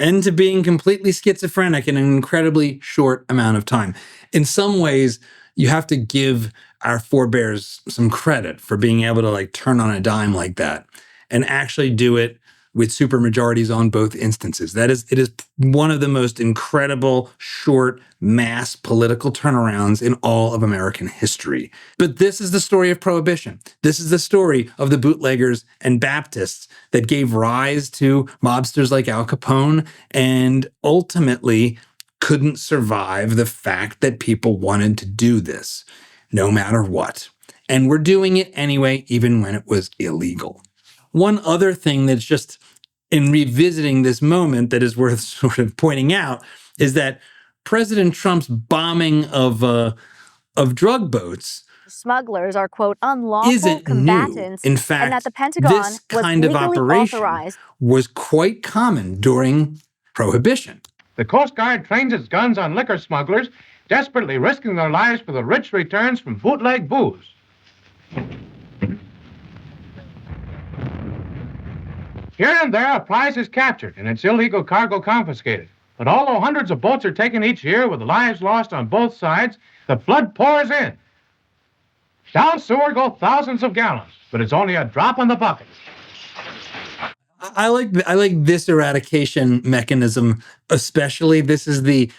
And to being completely schizophrenic in an incredibly short amount of time. In some ways, you have to give our forebears some credit for being able to turn on a dime like that and actually do it with supermajorities on both instances. It is one of the most incredible, short, mass political turnarounds in all of American history. But this is the story of Prohibition. This is the story of the bootleggers and Baptists that gave rise to mobsters like Al Capone and ultimately couldn't survive the fact that people wanted to do this, no matter what. And we're doing it anyway, even when it was illegal. One other thing that's just in revisiting this moment that is worth sort of pointing out is that President Trump's bombing of drug boats smugglers are, quote, unlawful isn't combatants, new. In fact, and that the Pentagon this kind was of legally operation authorized. was quite common during Prohibition. The Coast Guard trains its guns on liquor smugglers, desperately risking their lives for the rich returns from bootleg booze. Here and there, a prize is captured and its illegal cargo confiscated. But although hundreds of boats are taken each year with lives lost on both sides, the flood pours in. Down sewer go thousands of gallons, but it's only a drop in the bucket. I like this eradication mechanism especially. This is the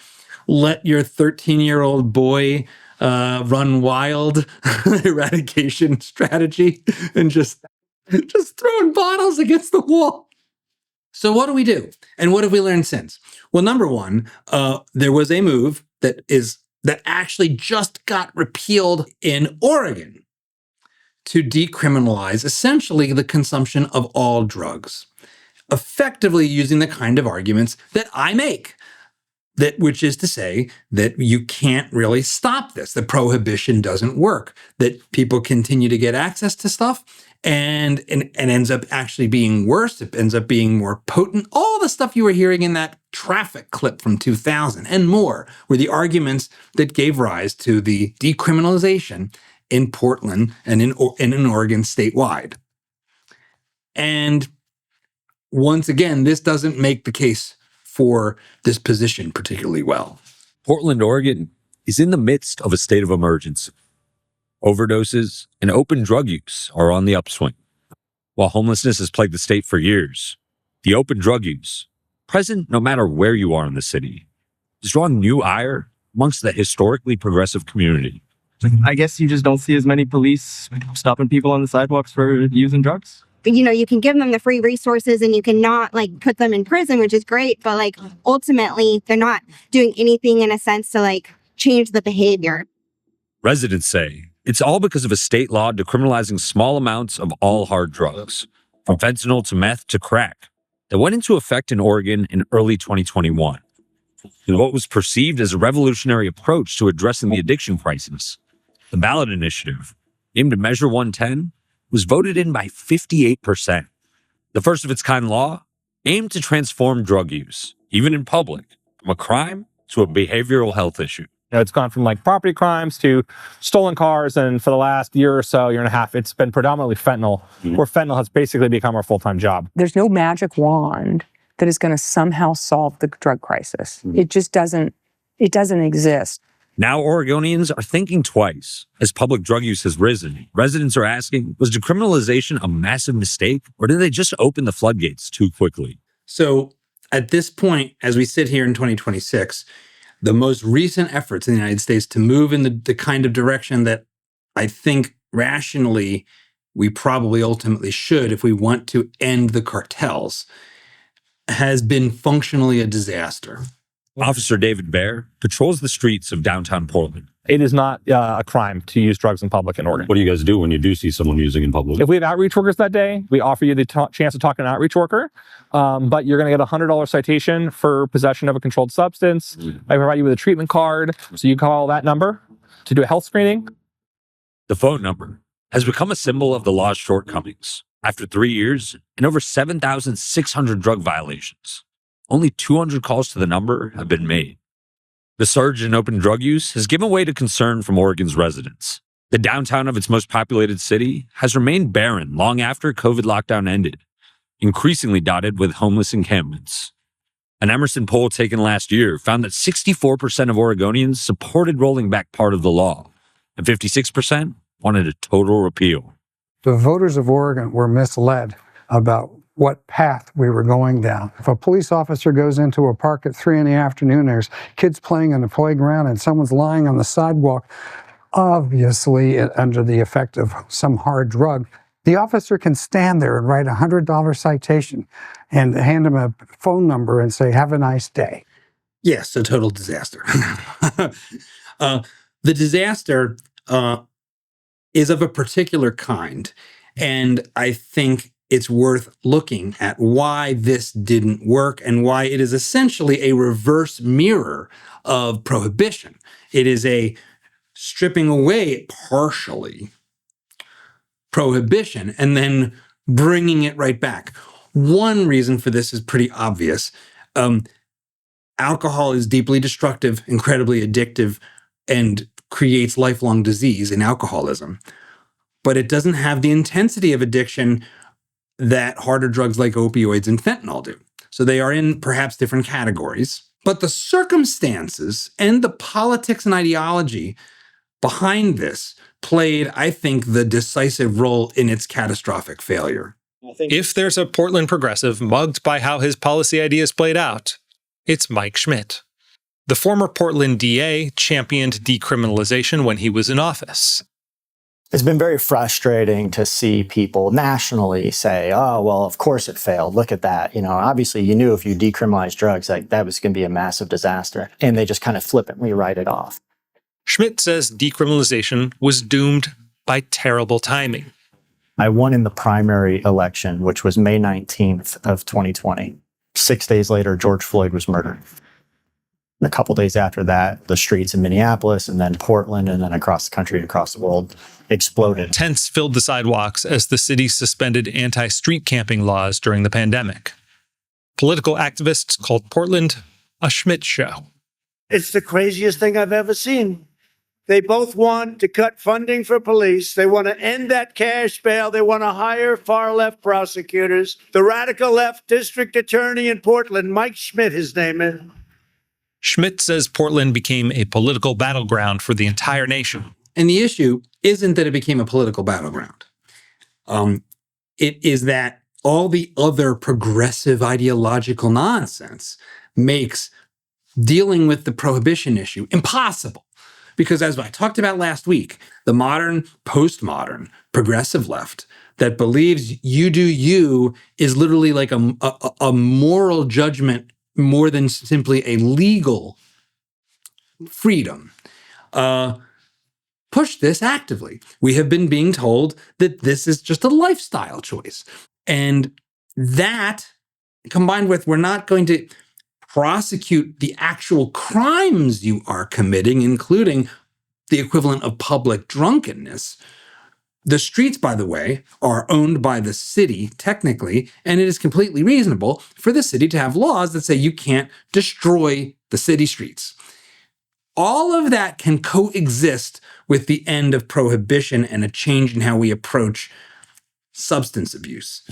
let your 13-year-old boy run wild eradication strategy and just throwing bottles against the wall. So what do we do? And what have we learned since? Well, number one, there was a move that actually just got repealed in Oregon to decriminalize essentially the consumption of all drugs, effectively using the kind of arguments that I make. Which is to say that you can't really stop this. The prohibition doesn't work, that people continue to get access to stuff and ends up actually being worse. It ends up being more potent. All the stuff you were hearing in that traffic clip from 2000 and more were the arguments that gave rise to the decriminalization in Portland and in Oregon statewide. And once again, this doesn't make the case for this position particularly well. Portland, Oregon is in the midst of a state of emergency. Overdoses and open drug use are on the upswing. While homelessness has plagued the state for years, the open drug use, present no matter where you are in the city, is drawing new ire amongst the historically progressive community. I guess you just don't see as many police stopping people on the sidewalks for using drugs. You know, you can give them the free resources and you can not like put them in prison, which is great. But like ultimately, they're not doing anything in a sense to like change the behavior. Residents say it's all because of a state law decriminalizing small amounts of all hard drugs, from fentanyl to meth to crack, that went into effect in Oregon in early 2021. In what was perceived as a revolutionary approach to addressing the addiction crisis, the ballot initiative, aimed at Measure 110, was voted in by 58%. The first of its kind law aimed to transform drug use, even in public, from a crime to a behavioral health issue. You know, it's gone from like property crimes to stolen cars, and for the last year or so, year and a half, it's been predominantly fentanyl, where fentanyl has basically become our full-time job. There's no magic wand that is going to somehow solve the drug crisis. It just doesn't exist. Now Oregonians are thinking twice. As public drug use has risen, residents are asking, was decriminalization a massive mistake, or did they just open the floodgates too quickly? So at this point, as we sit here in 2026, the most recent efforts in the United States to move in the kind of direction that I think rationally we probably ultimately should if we want to end the cartels has been functionally a disaster. Officer David Baer patrols the streets of downtown Portland. It is not a crime to use drugs in public in Oregon. What do you guys do when you do see someone using in public? If we have outreach workers that day, we offer you the chance to talk to an outreach worker, but you're going to get a $100 citation for possession of a controlled substance. I provide you with a treatment card, so you call that number to do a health screening. The phone number has become a symbol of the law's shortcomings. After 3 years and over 7,600 drug violations, only 200 calls to the number have been made. The surge in open drug use has given way to concern from Oregon's residents. The downtown of its most populated city has remained barren long after COVID lockdown ended, increasingly dotted with homeless encampments. An Emerson poll taken last year found that 64% of Oregonians supported rolling back part of the law, and 56% wanted a total repeal. The voters of Oregon were misled about what path we were going down. If a police officer goes into a park at 3 p.m, there's kids playing on the playground and someone's lying on the sidewalk, obviously under the effect of some hard drug, the officer can stand there and write a $100 citation and hand him a phone number and say, "Have a nice day." Yes, a total disaster. The disaster is of a particular kind, and I think it's worth looking at why this didn't work and why it is essentially a reverse mirror of prohibition. It is a stripping away partially prohibition and then bringing it right back. One reason for this is pretty obvious. Alcohol is deeply destructive, incredibly addictive, and creates lifelong disease in alcoholism. But it doesn't have the intensity of addiction that harder drugs like opioids and fentanyl do. So they are in perhaps different categories. But the circumstances and the politics and ideology behind this played, I think, the decisive role in its catastrophic failure. If there's a Portland progressive mugged by how his policy ideas played out, it's Mike Schmidt. The former Portland DA championed decriminalization when he was in office. It's been very frustrating to see people nationally say, oh, well, of course it failed. Look at that. You know, obviously you knew if you decriminalized drugs, that was going to be a massive disaster. And they just kind of flippantly write it off. Schmidt says decriminalization was doomed by terrible timing. I won in the primary election, which was May 19th of 2020. 6 days later, George Floyd was murdered. And a couple days after that, the streets in Minneapolis and then Portland and then across the country and across the world exploded. Tents filled the sidewalks as the city suspended anti-street camping laws during the pandemic. Political activists called Portland a Schmidt show. It's the craziest thing I've ever seen. They both want to cut funding for police. They want to end that cash bail. They want to hire far-left prosecutors. The radical left district attorney in Portland, Mike Schmidt, his name is. Schmidt says Portland became a political battleground for the entire nation. And the issue isn't that it became a political battleground. It is that all the other progressive ideological nonsense makes dealing with the prohibition issue impossible. Because as I talked about last week, the modern, postmodern, progressive left that believes you do you is literally like a moral judgment more than simply a legal freedom, push this actively. We have been being told that this is just a lifestyle choice. And that, combined with we're not going to prosecute the actual crimes you are committing, including the equivalent of public drunkenness. The streets, by the way, are owned by the city, technically, and it is completely reasonable for the city to have laws that say you can't destroy the city streets. All of that can coexist with the end of prohibition and a change in how we approach substance abuse.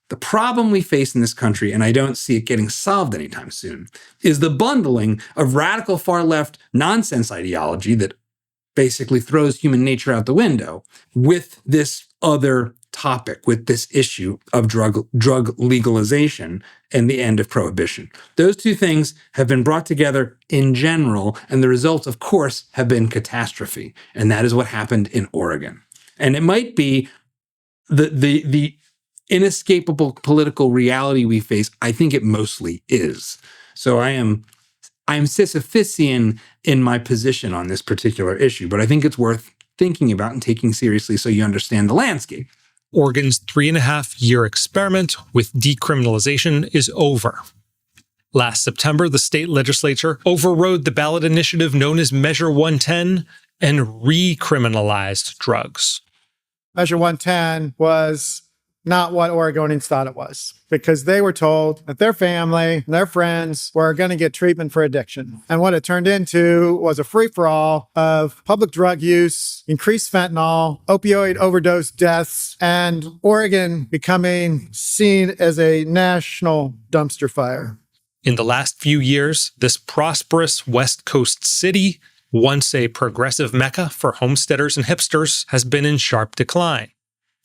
The problem we face in this country, and I don't see it getting solved anytime soon, is the bundling of radical far-left nonsense ideology that basically throws human nature out the window with this other topic, with this issue of drug legalization and the end of prohibition. Those two things have been brought together in general, and the results, of course, have been catastrophe. And that is what happened in Oregon. And it might be the inescapable political reality we face. I think it mostly is. So I'm Sisyphusian in my position on this particular issue, but I think it's worth thinking about and taking seriously so you understand the landscape. Oregon's 3.5-year experiment with decriminalization is over. Last September, the state legislature overrode the ballot initiative known as Measure 110 and recriminalized drugs. Measure 110 was not what Oregonians thought it was, because they were told that their family and their friends were going to get treatment for addiction. And what it turned into was a free-for-all of public drug use, increased fentanyl, opioid overdose deaths, and Oregon becoming seen as a national dumpster fire. In the last few years, this prosperous West Coast city, once a progressive mecca for homesteaders and hipsters, has been in sharp decline.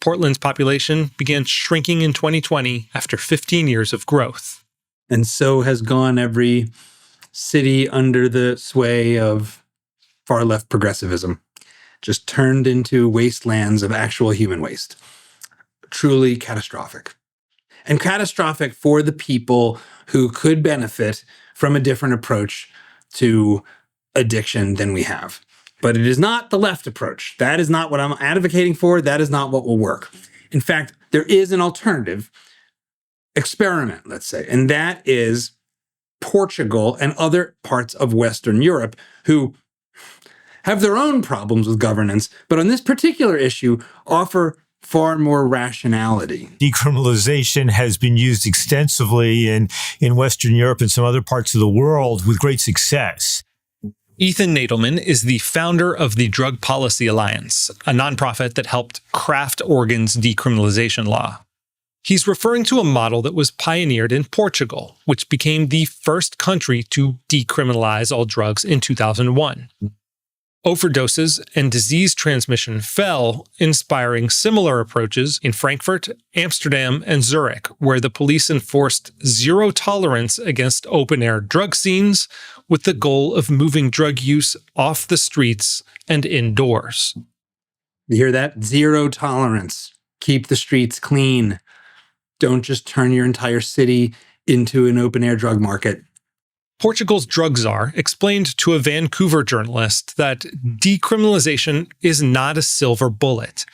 Portland's population began shrinking in 2020 after 15 years of growth. And so has gone every city under the sway of far-left progressivism, just turned into wastelands of actual human waste. Truly catastrophic. And catastrophic for the people who could benefit from a different approach to addiction than we have. But it is not the left approach. That is not what I'm advocating for. That is not what will work. In fact, there is an alternative experiment, let's say, and that is Portugal and other parts of Western Europe who have their own problems with governance, but on this particular issue offer far more rationality. Decriminalization has been used extensively in Western Europe and some other parts of the world with great success. Ethan Nadelman is the founder of the Drug Policy Alliance, a nonprofit that helped craft Oregon's decriminalization law. He's referring to a model that was pioneered in Portugal, which became the first country to decriminalize all drugs in 2001. Overdoses and disease transmission fell, inspiring similar approaches in Frankfurt, Amsterdam, and Zurich, where the police enforced zero tolerance against open-air drug scenes with the goal of moving drug use off the streets and indoors. You hear that? Zero tolerance. Keep the streets clean. Don't just turn your entire city into an open-air drug market. Portugal's drug czar explained to a Vancouver journalist that decriminalization is not a silver bullet.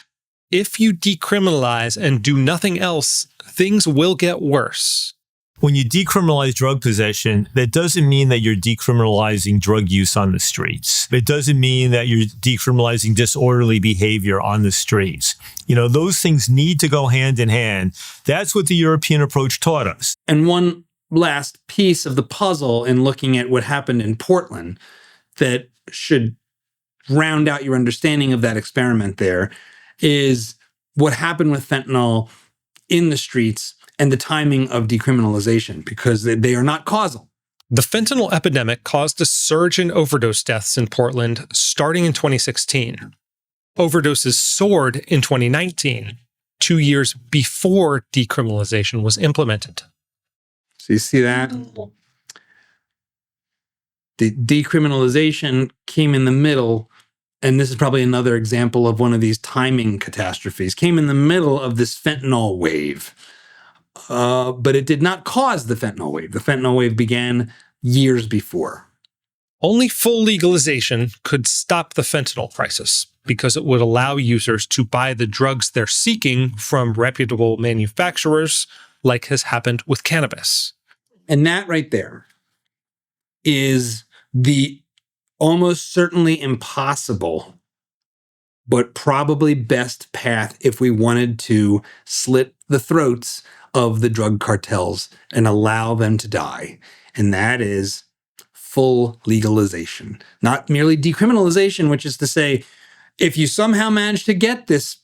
If you decriminalize and do nothing else, things will get worse. When you decriminalize drug possession, that doesn't mean that you're decriminalizing drug use on the streets. It doesn't mean that you're decriminalizing disorderly behavior on the streets. You know, those things need to go hand in hand. That's what the European approach taught us. And one last piece of the puzzle in looking at what happened in Portland that should round out your understanding of that experiment there is what happened with fentanyl in the streets and the timing of decriminalization, because they are not causal. The fentanyl epidemic caused a surge in overdose deaths in Portland starting in 2016. Overdoses soared in 2019, 2 years before decriminalization was implemented. So you see that? The decriminalization came in the middle, and this is probably another example of one of these timing catastrophes, came in the middle of this fentanyl wave. But it did not cause the fentanyl wave. The fentanyl wave began years before. Only full legalization could stop the fentanyl crisis because it would allow users to buy the drugs they're seeking from reputable manufacturers, like has happened with cannabis. And that right there is the almost certainly impossible, but probably best path if we wanted to slit the throats of the drug cartels and allow them to die. And that is full legalization, not merely decriminalization, which is to say, if you somehow manage to get this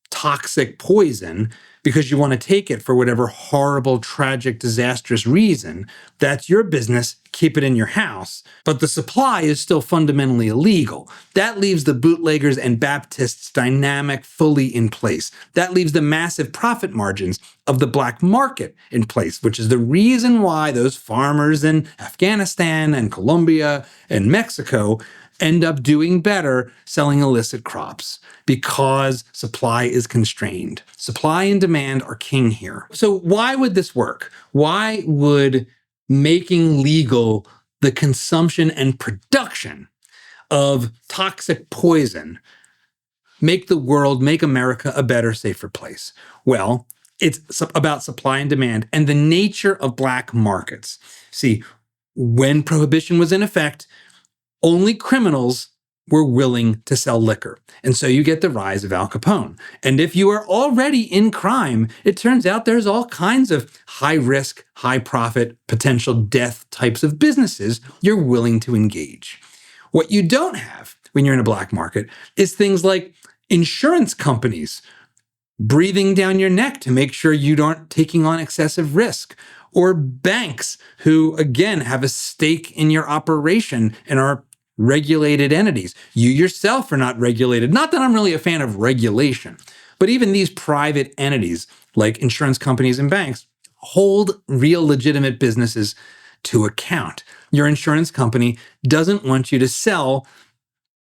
toxic poison because you want to take it for whatever horrible, tragic, disastrous reason, that's your business. Keep it in your house. But the supply is still fundamentally illegal. That leaves the bootleggers and Baptists dynamic fully in place. That leaves the massive profit margins of the black market in place, which is the reason why those farmers in Afghanistan and Colombia and Mexico end up doing better selling illicit crops, because supply is constrained. Supply and demand are king here. So why would this work? Why would making legal the consumption and production of toxic poison make the world, make America a better, safer place? Well, it's about supply and demand and the nature of black markets. See, when Prohibition was in effect, only criminals were willing to sell liquor. And so you get the rise of Al Capone. And if you are already in crime, it turns out there's all kinds of high risk, high profit, potential death types of businesses you're willing to engage. What you don't have when you're in a black market is things like insurance companies breathing down your neck to make sure you aren't taking on excessive risk, or banks who, again, have a stake in your operation and are regulated entities. You yourself are not regulated. Not that I'm really a fan of regulation, but even these private entities like insurance companies and banks hold real legitimate businesses to account. Your insurance company doesn't want you to sell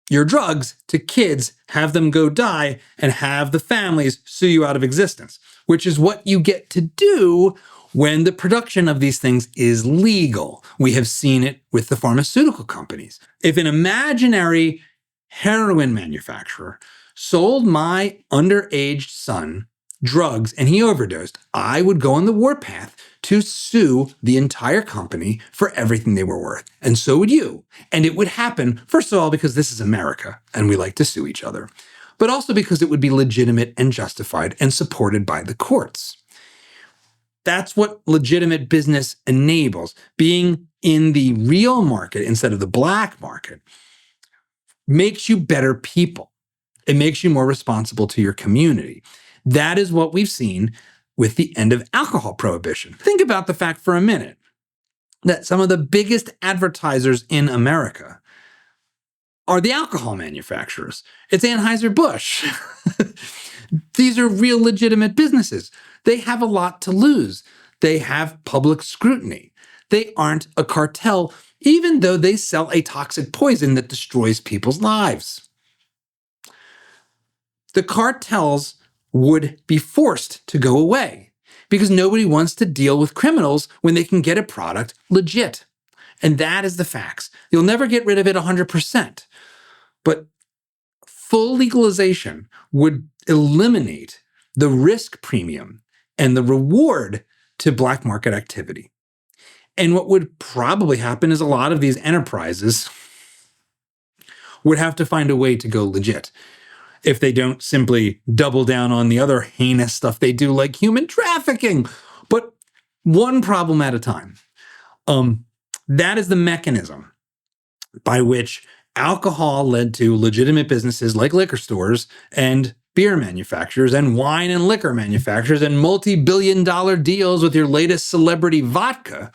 your drugs to kids, have them go die, and have the families sue you out of existence, which is what you get to do when the production of these things is legal. We have seen it with the pharmaceutical companies. If an imaginary heroin manufacturer sold my underage son drugs and he overdosed, I would go on the warpath to sue the entire company for everything they were worth. And so would you. And it would happen, first of all, because this is America and we like to sue each other, but also because it would be legitimate and justified and supported by the courts. That's what legitimate business enables. Being in the real market instead of the black market makes you better people. It makes you more responsible to your community. That is what we've seen with the end of alcohol prohibition. Think about the fact for a minute that some of the biggest advertisers in America are the alcohol manufacturers. It's Anheuser-Busch. These are real legitimate businesses. They have a lot to lose. They have public scrutiny. They aren't a cartel, even though they sell a toxic poison that destroys people's lives. The cartels would be forced to go away because nobody wants to deal with criminals when they can get a product legit. And that is the facts. You'll never get rid of it 100%. But full legalization would eliminate the risk premium and the reward to black market activity. And what would probably happen is a lot of these enterprises would have to find a way to go legit if they don't simply double down on the other heinous stuff they do, like human trafficking. But one problem at a time. That is the mechanism by which alcohol led to legitimate businesses like liquor stores and beer manufacturers and wine and liquor manufacturers and multi-billion-dollar deals with your latest celebrity vodka.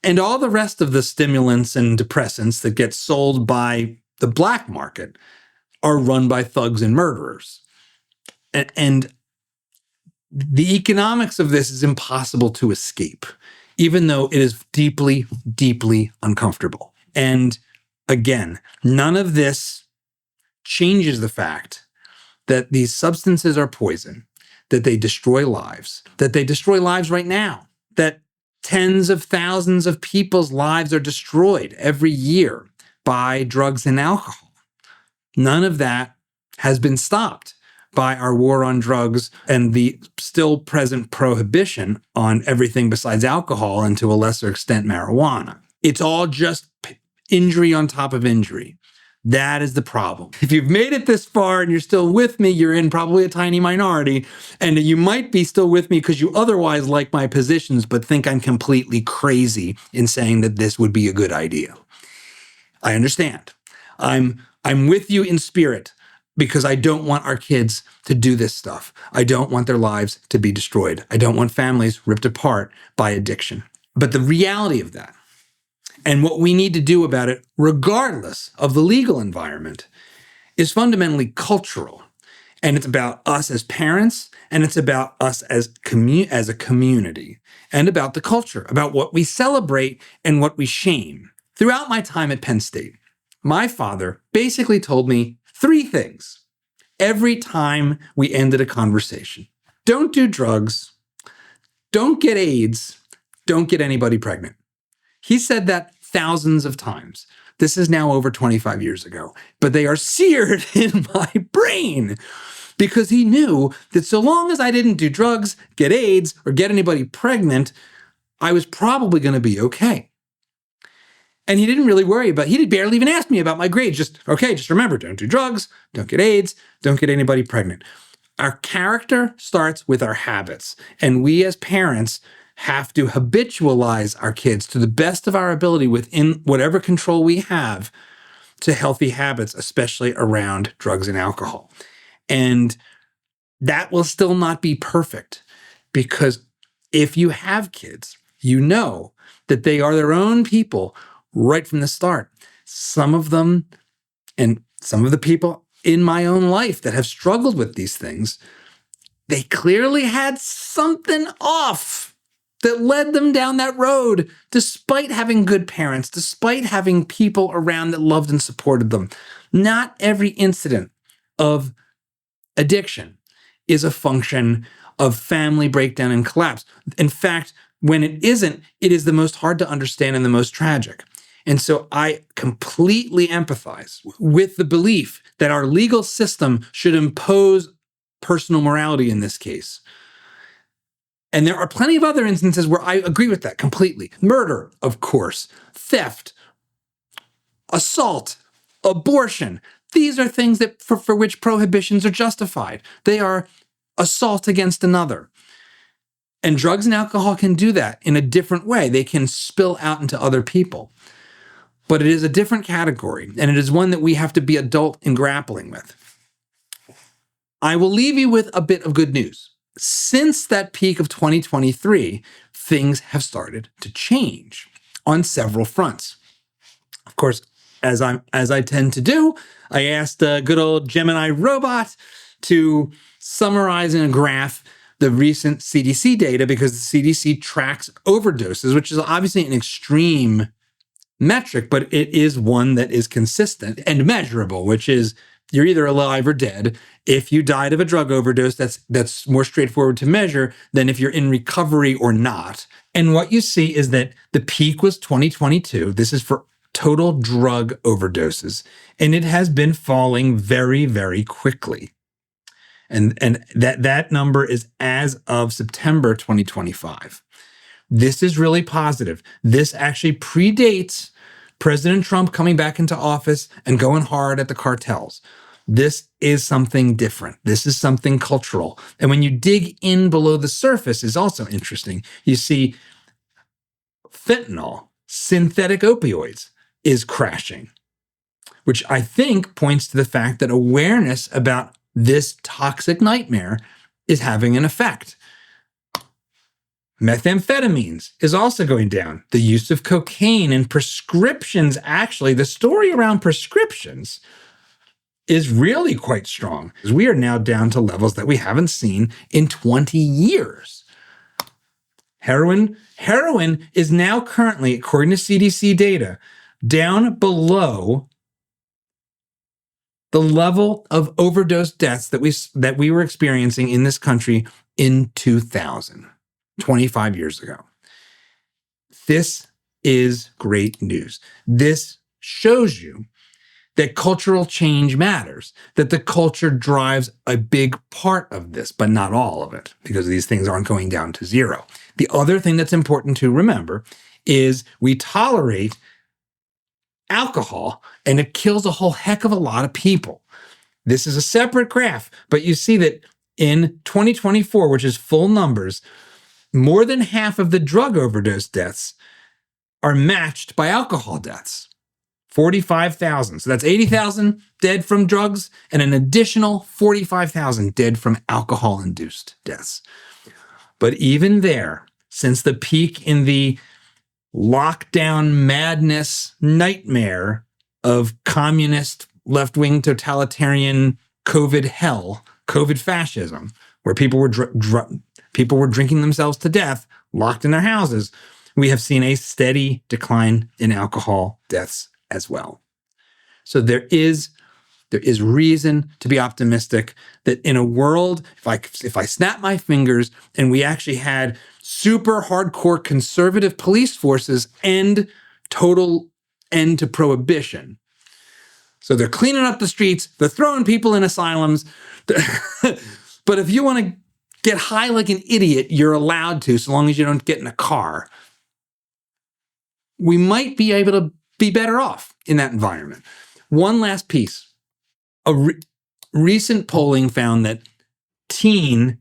And all the rest of the stimulants and depressants that get sold by the black market are run by thugs and murderers. And the economics of this is impossible to escape, even though it is deeply, deeply uncomfortable. And again, none of this changes the fact that these substances are poison, that they destroy lives right now, that tens of thousands of people's lives are destroyed every year by drugs and alcohol. None of that has been stopped by our war on drugs and the still present prohibition on everything besides alcohol and to a lesser extent marijuana. It's all just injury on top of injury. That is the problem. If you've made it this far and you're still with me, you're in probably a tiny minority. And you might be still with me because you otherwise like my positions, but think I'm completely crazy in saying that this would be a good idea. I understand. I'm with you in spirit because I don't want our kids to do this stuff. I don't want their lives to be destroyed. I don't want families ripped apart by addiction. But the reality of that, and what we need to do about it, regardless of the legal environment, is fundamentally cultural. And it's about us as parents, and it's about us as a community, and about the culture, about what we celebrate and what we shame. Throughout my time at Penn State, my father basically told me 3 things every time we ended a conversation. Don't do drugs, don't get AIDS, don't get anybody pregnant. He said that thousands of times. This is now over 25 years ago, but they are seared in my brain because he knew that so long as I didn't do drugs, get AIDS, or get anybody pregnant, I was probably going to be okay. And he didn't really worry about, he barely even asked me about my grades. Just remember, don't do drugs, don't get AIDS, don't get anybody pregnant. Our character starts with our habits. And we as parents have to habitualize our kids to the best of our ability within whatever control we have to healthy habits, especially around drugs and alcohol. And that will still not be perfect because if you have kids, you know that they are their own people right from the start. Some of them, and some of the people in my own life that have struggled with these things, they clearly had something off that led them down that road, despite having good parents, despite having people around that loved and supported them. Not every incident of addiction is a function of family breakdown and collapse. In fact, when it isn't, it is the most hard to understand and the most tragic. And so I completely empathize with the belief that our legal system should impose personal morality in this case. And there are plenty of other instances where I agree with that completely. Murder, of course, theft, assault, abortion. These are things that for which prohibitions are justified. They are assault against another. And drugs and alcohol can do that in a different way. They can spill out into other people. But it is a different category, and it is one that we have to be adult in grappling with. I will leave you with a bit of good news. Since that peak of 2023, things have started to change on several fronts. Of course, as I tend to do, I asked a good old Gemini robot to summarize in a graph the recent CDC data, because the CDC tracks overdoses, which is obviously an extreme metric, but it is one that is consistent and measurable, which is you're either alive or dead. If you died of a drug overdose, that's more straightforward to measure than if you're in recovery or not. And what you see is that the peak was 2022. This is for total drug overdoses, and it has been falling very, very quickly. And that number is as of September 2025. This is really positive. This actually predates President Trump coming back into office and going hard at the cartels. This is something different. This is something cultural. And when you dig in below the surface is also interesting. You see fentanyl, synthetic opioids, is crashing, which I think points to the fact that awareness about this toxic nightmare is having an effect. Methamphetamines is also going down. The use of cocaine and prescriptions, actually, the story around prescriptions is really quite strong. We are now down to levels that we haven't seen in 20 years. Heroin is now currently, according to CDC data, down below the level of overdose deaths that we were experiencing in this country in 2000, 25 years ago. This is great news. This shows you that cultural change matters, that the culture drives a big part of this, but not all of it, because these things aren't going down to zero. The other thing that's important to remember is we tolerate alcohol, and it kills a whole heck of a lot of people. This is a separate graph, but you see that in 2024, which is full numbers, more than half of the drug overdose deaths are matched by alcohol deaths. 45,000. So that's 80,000 dead from drugs and an additional 45,000 dead from alcohol-induced deaths. But even there, since the peak in the lockdown madness nightmare of communist left-wing totalitarian COVID hell, COVID fascism, where people were drinking themselves to death, locked in their houses, we have seen a steady decline in alcohol deaths as well. So there is reason to be optimistic that in a world, if I snap my fingers and we actually had super hardcore conservative police forces and total end to prohibition. So they're cleaning up the streets, they're throwing people in asylums. But if you want to get high like an idiot, you're allowed to, so long as you don't get in a car. We might be able to be better off in that environment. One last piece. Recent polling found that teen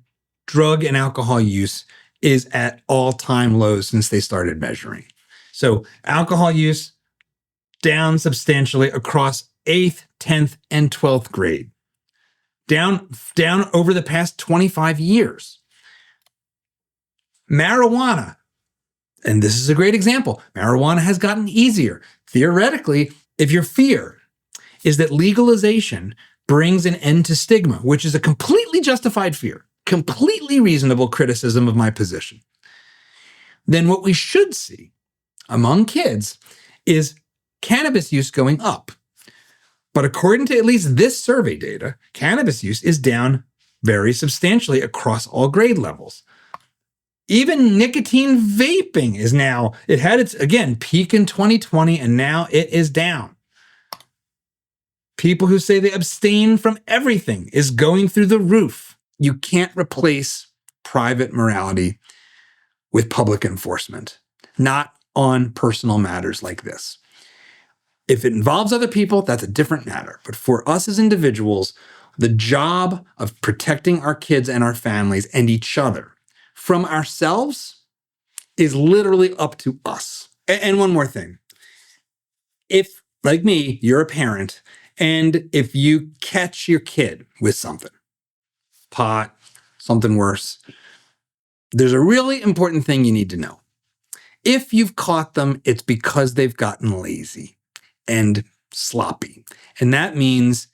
drug and alcohol use is at all-time lows since they started measuring. So alcohol use down substantially across 8th, 10th, and 12th grade. Down over the past 25 years. Marijuana, and this is a great example. Marijuana has gotten easier. Theoretically, if your fear is that legalization brings an end to stigma, which is a completely justified fear, completely reasonable criticism of my position, then what we should see among kids is cannabis use going up. But according to at least this survey data, cannabis use is down very substantially across all grade levels. Even nicotine vaping is now, it had its, again, peak in 2020, and now it is down. People who say they abstain from everything is going through the roof. You can't replace private morality with public enforcement, not on personal matters like this. If it involves other people, that's a different matter. But for us as individuals, the job of protecting our kids and our families and each other from ourselves is literally up to us. And one more thing. If, like me, you're a parent, and if you catch your kid with something, pot, something worse, there's a really important thing you need to know. If you've caught them, it's because they've gotten lazy. and sloppy. And that means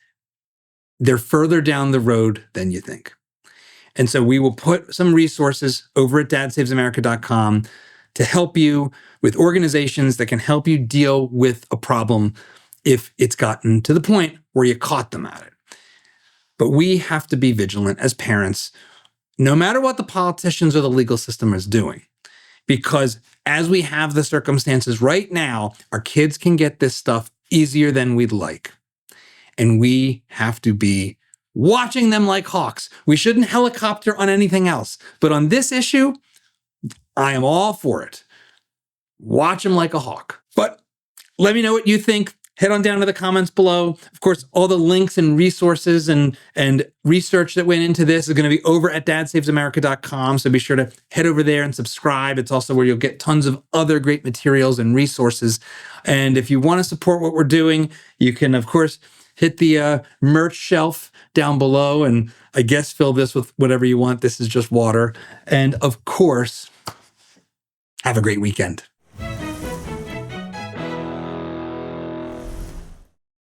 they're further down the road than you think. And so we will put some resources over at dadsavеsamerica.com to help you with organizations that can help you deal with a problem if it's gotten to the point where you caught them at it. But we have to be vigilant as parents, no matter what the politicians or the legal system is doing. Because as we have the circumstances right now, our kids can get this stuff easier than we'd like. And we have to be watching them like hawks. We shouldn't helicopter on anything else. But on this issue, I am all for it. Watch them like a hawk. But let me know what you think. Head on down to the comments below. Of course, all the links and resources and research that went into this is going to be over at dadsavеsamerica.com. So be sure to head over there and subscribe. It's also where you'll get tons of other great materials and resources. And if you want to support what we're doing, you can, of course, hit the merch shelf down below and I guess fill this with whatever you want. This is just water. And of course, have a great weekend.